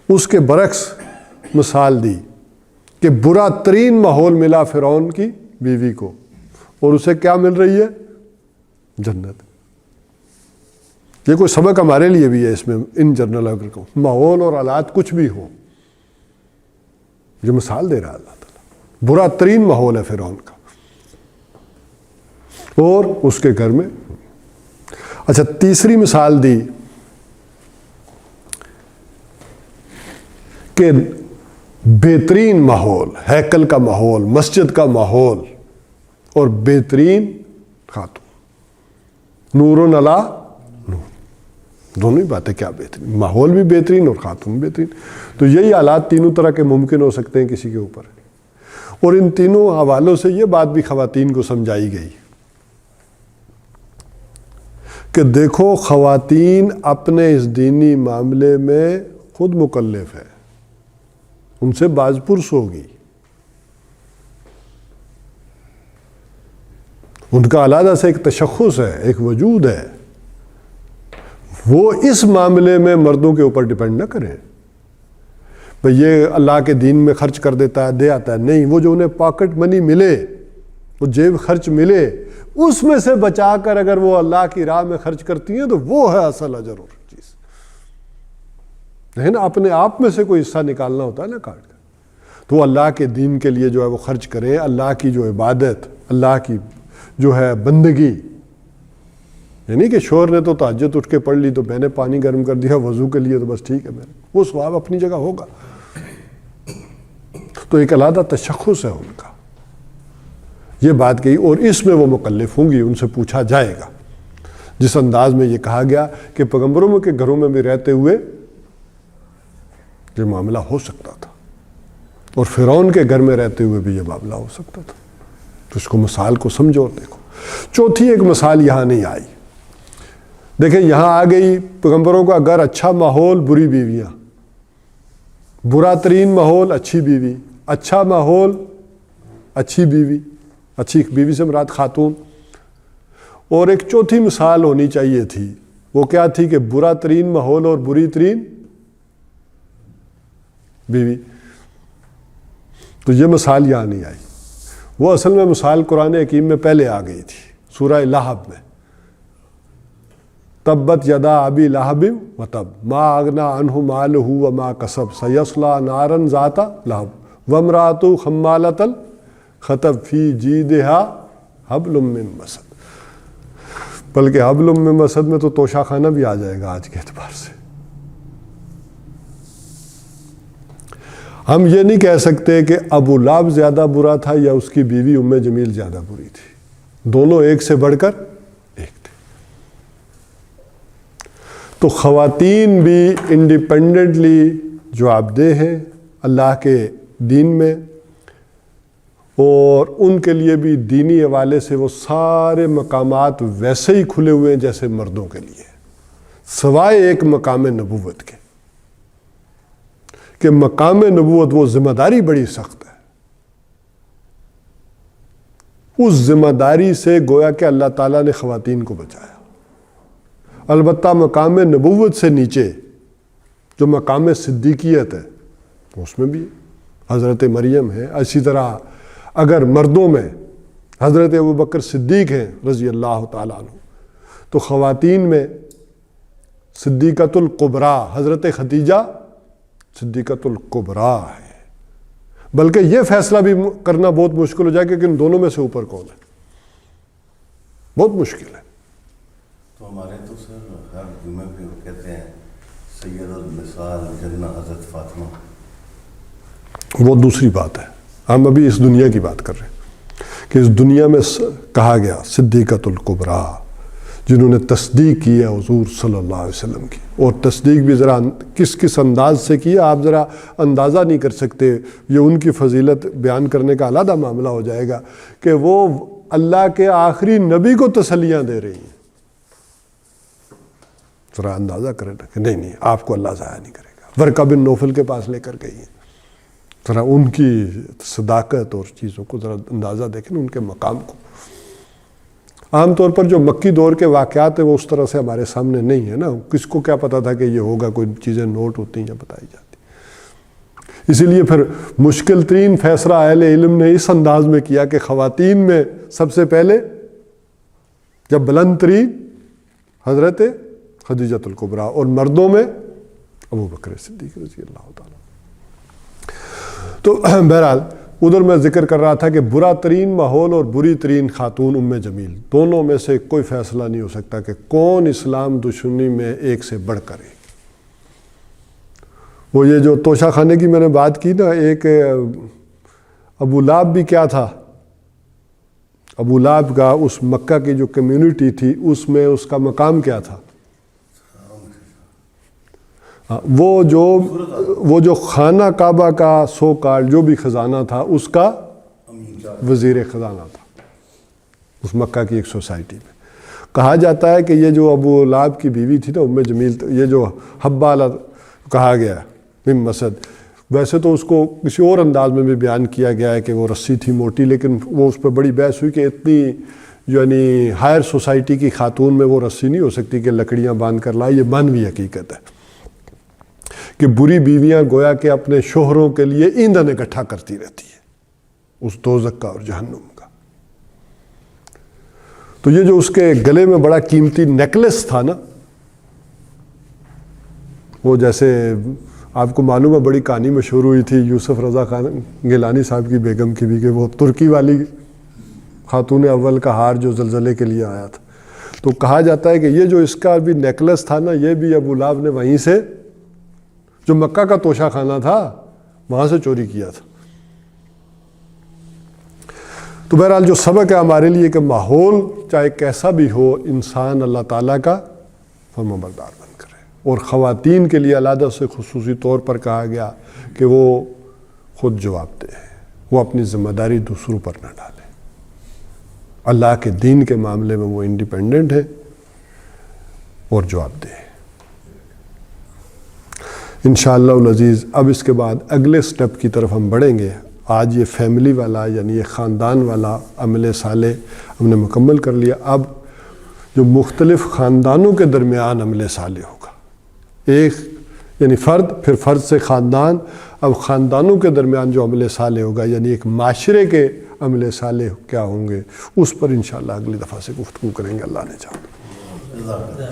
اس کے برعکس مثال دی کہ برا ترین ماحول ملا فرعون کی بیوی کو، اور اسے کیا مل رہی ہے؟ جنت. یہ کوئی سبق ہمارے لیے بھی ہے اس میں، ان جنرل اگر کو ماحول اور حالات کچھ بھی ہوں، یہ مثال دے رہا ہے اللہ تعالیٰ. برا ترین ماحول ہے فرعون کا اور اس کے گھر میں. اچھا، تیسری مثال دی کہ بہترین ماحول، ہیکل کا ماحول، مسجد کا ماحول اور بہترین خاتون، نور علی نور. دونوں ہی باتیں کیا بہترین، ماحول بھی بہترین اور خاتون بہترین. تو یہی حالات تینوں طرح کے ممکن ہو سکتے ہیں کسی کے اوپر. اور ان تینوں حوالوں سے یہ بات بھی خواتین کو سمجھائی گئی کہ دیکھو خواتین اپنے اس دینی معاملے میں خود مکلف ہے، ان سے باز پرس ہوگی. ان کا علیحدہ سے ایک تشخص ہے، ایک وجود ہے. وہ اس معاملے میں مردوں کے اوپر ڈیپینڈ نہ کریں بھئی یہ اللہ کے دین میں خرچ کر دیتا ہے، دے آتا ہے. نہیں، وہ جو انہیں پاکٹ منی ملے، وہ جیب خرچ ملے، اس میں سے بچا کر اگر وہ اللہ کی راہ میں خرچ کرتی ہیں تو وہ ہے اصل اجر اور چیز. لیکن اپنے آپ میں سے کوئی حصہ نکالنا ہوتا ہے نا کاٹ کر، تو وہ اللہ کے دین کے لیے جو ہے وہ خرچ کرے. اللہ کی جو عبادت، اللہ کی جو ہے بندگی، یعنی کہ شوہر نے تو تہجد اٹھ کے پڑھ لی تو میں نے پانی گرم کر دیا وضو کے لیے تو بس ٹھیک ہے، میرے وہ ثواب اپنی جگہ ہوگا. تو ایک علیحدہ تشخص ہے ان کا. یہ بات کہی اور اس میں وہ مکلف ہوں گی، ان سے پوچھا جائے گا. جس انداز میں یہ کہا گیا کہ پیغمبروں کے گھروں میں بھی رہتے ہوئے یہ معاملہ ہو سکتا تھا اور فرعون کے گھر میں رہتے ہوئے بھی یہ معاملہ ہو سکتا تھا. تو اس کو مثال کو سمجھو اور دیکھو. چوتھی ایک مثال یہاں نہیں آئی. دیکھیں یہاں آ گئی پیغمبروں کا گھر، اچھا ماحول، بری بیویاں. برا ترین ماحول، اچھی بیوی. اچھا ماحول، اچھی بیوی. اچھی بیوی سے مراد خاتون. اور ایک چوتھی مثال ہونی چاہیے تھی، وہ کیا تھی کہ برا ترین ماحول اور بری ترین بیوی. تو یہ مثال یہاں نہیں آئی. وہ اصل میں مثال قرآن حکیم میں پہلے آ گئی تھی، سورہ لہب میں. تبت یدا ابی لہب وتب ما اغنی عنہ مالہ وما کسب سیصلی نارا ذات لہب وامرأتہ حمالۃ الحطب فی جیدہا حبل من مسد. بلکہ حبل من مسد میں تو توشہ خانہ بھی آ جائے گا آج کے اعتبار سے. ہم یہ نہیں کہہ سکتے کہ ابو لہب زیادہ برا تھا یا اس کی بیوی ام جمیل زیادہ بری تھی. دونوں ایک سے بڑھ کر ایک تھے. تو خواتین بھی انڈیپینڈنٹلی جوابدہ ہیں اللہ کے دین میں، اور ان کے لیے بھی دینی حوالے سے وہ سارے مقامات ویسے ہی کھلے ہوئے ہیں جیسے مردوں کے لیے، سوائے ایک مقام نبوت کے، کہ مقام نبوت وہ ذمہ داری بڑی سخت ہے. اس ذمہ داری سے گویا کہ اللہ تعالیٰ نے خواتین کو بچایا. البتہ مقام نبوت سے نیچے جو مقام صدیقیت ہے اس میں بھی حضرت مریم ہے. اسی طرح اگر مردوں میں حضرت ابوبکر صدیق ہیں رضی اللہ تعالیٰ عنہ، تو خواتین میں صدیقۃ الکبریٰ حضرت خدیجہ صدیقۃ الکبریٰ ہے. بلکہ یہ فیصلہ بھی کرنا بہت مشکل ہو جائے کہ ان دونوں میں سے اوپر کون ہے، بہت مشکل ہے. تو ہمارے تو سر ہر جمعے پہ وہ کہتے ہیں سید النساء الجنہ حضرت فاطمہ. وہ دوسری بات ہے. ہم ابھی اس دنیا کی بات کر رہے ہیں کہ اس دنیا میں کہا گیا صدیقۃ الکبریٰ، جنہوں نے تصدیق کی ہے حضور صلی اللہ علیہ وسلم کی. اور تصدیق بھی ذرا کس انداز سے کی ہے آپ ذرا اندازہ نہیں کر سکتے. یہ ان کی فضیلت بیان کرنے کا علیحدہ معاملہ ہو جائے گا کہ وہ اللہ کے آخری نبی کو تسلیاں دے رہی ہیں. ذرا اندازہ کریں نا کہ نہیں آپ کو اللہ ضائع نہیں کرے گا. ورقہ بن نوفل کے پاس لے کر گئی ہیں, ذرا ان کی صداقت اور چیزوں کو ذرا اندازہ دیکھیں ان کے مقام کو. عام طور پر جو مکی دور کے واقعات ہیں وہ اس طرح سے ہمارے سامنے نہیں ہے نا, کس کو کیا پتا تھا کہ یہ ہوگا, کوئی چیزیں نوٹ ہوتی ہیں یا بتائی جاتی. اسی لیے پھر مشکل ترین فیصلہ اہل علم نے اس انداز میں کیا کہ خواتین میں سب سے پہلے جب بلند ترین حضرت خدیجۃ الکبریٰ اور مردوں میں ابو بکر صدیق رضی اللہ تعالیٰ. تو بہرحال ادھر میں ذکر کر رہا تھا کہ برا ترین ماحول اور بری ترین خاتون ام جمیل, دونوں میں سے کوئی فیصلہ نہیں ہو سکتا کہ کون اسلام دشمنی میں ایک سے بڑھ کر ایک. وہ یہ جو توشہ خانے کی میں نے بات کی نا, ایک ابو لہب بھی کیا تھا, ابو لہب کا اس مکہ کی جو کمیونٹی تھی اس میں اس کا مقام کیا تھا. وہ جو خانہ کعبہ کا سو کال جو بھی خزانہ تھا اس کا وزیر خزانہ تھا اس مکہ کی ایک سوسائٹی میں. کہا جاتا ہے کہ یہ جو ابو لہب کی بیوی تھی نا ام جمیل, یہ جو حبالہ کہا گیا من مسد, ویسے تو اس کو کسی اور انداز میں بھی بیان کیا گیا ہے کہ وہ رسی تھی موٹی, لیکن وہ اس پہ بڑی بحث ہوئی کہ اتنی یعنی ہائر سوسائٹی کی خاتون میں وہ رسی نہیں ہو سکتی کہ لکڑیاں باندھ کر لائے. یہ مانوی حقیقت ہے کہ بری بیویاں گویا کہ اپنے شوہروں کے لیے ایندھن اکٹھا کرتی رہتی ہے اس دوزخ کا اور جہنم کا. تو یہ جو اس کے گلے میں بڑا قیمتی نیکلس تھا نا, وہ جیسے آپ کو معلوم ہے بڑی کہانی مشہور ہوئی تھی یوسف رضا خان گیلانی صاحب کی بیگم کی بھی, کہ وہ ترکی والی خاتون اول کا ہار جو زلزلے کے لیے آیا تھا. تو کہا جاتا ہے کہ یہ جو اس کا بھی نیکلس تھا نا, یہ بھی ابو لہب نے وہیں سے جو مکہ کا توشہ خانہ تھا وہاں سے چوری کیا تھا. تو بہرحال جو سبق ہے ہمارے لیے کہ ماحول چاہے کیسا بھی ہو, انسان اللہ تعالیٰ کا فرمانبردار بن کرے. اور خواتین کے لیے علیحدہ سے خصوصی طور پر کہا گیا کہ وہ خود جواب دہ ہے, وہ اپنی ذمہ داری دوسروں پر نہ ڈالے. اللہ کے دین کے معاملے میں وہ انڈیپینڈنٹ ہے اور جواب دہ ہے. انشاءاللہ العزیز اب اس کے بعد اگلے سٹیپ کی طرف ہم بڑھیں گے. آج یہ فیملی والا یعنی یہ خاندان والا عمل صالح ہم نے مکمل کر لیا. اب جو مختلف خاندانوں کے درمیان عمل صالح ہوگا, ایک یعنی فرد, پھر فرد سے خاندان, اب خاندانوں کے درمیان جو عمل صالح ہوگا یعنی ایک معاشرے کے عمل صالح کیا ہوں گے, اس پر انشاءاللہ اگلی دفعہ سے گفتگو کریں گے اللہ نے چاہا.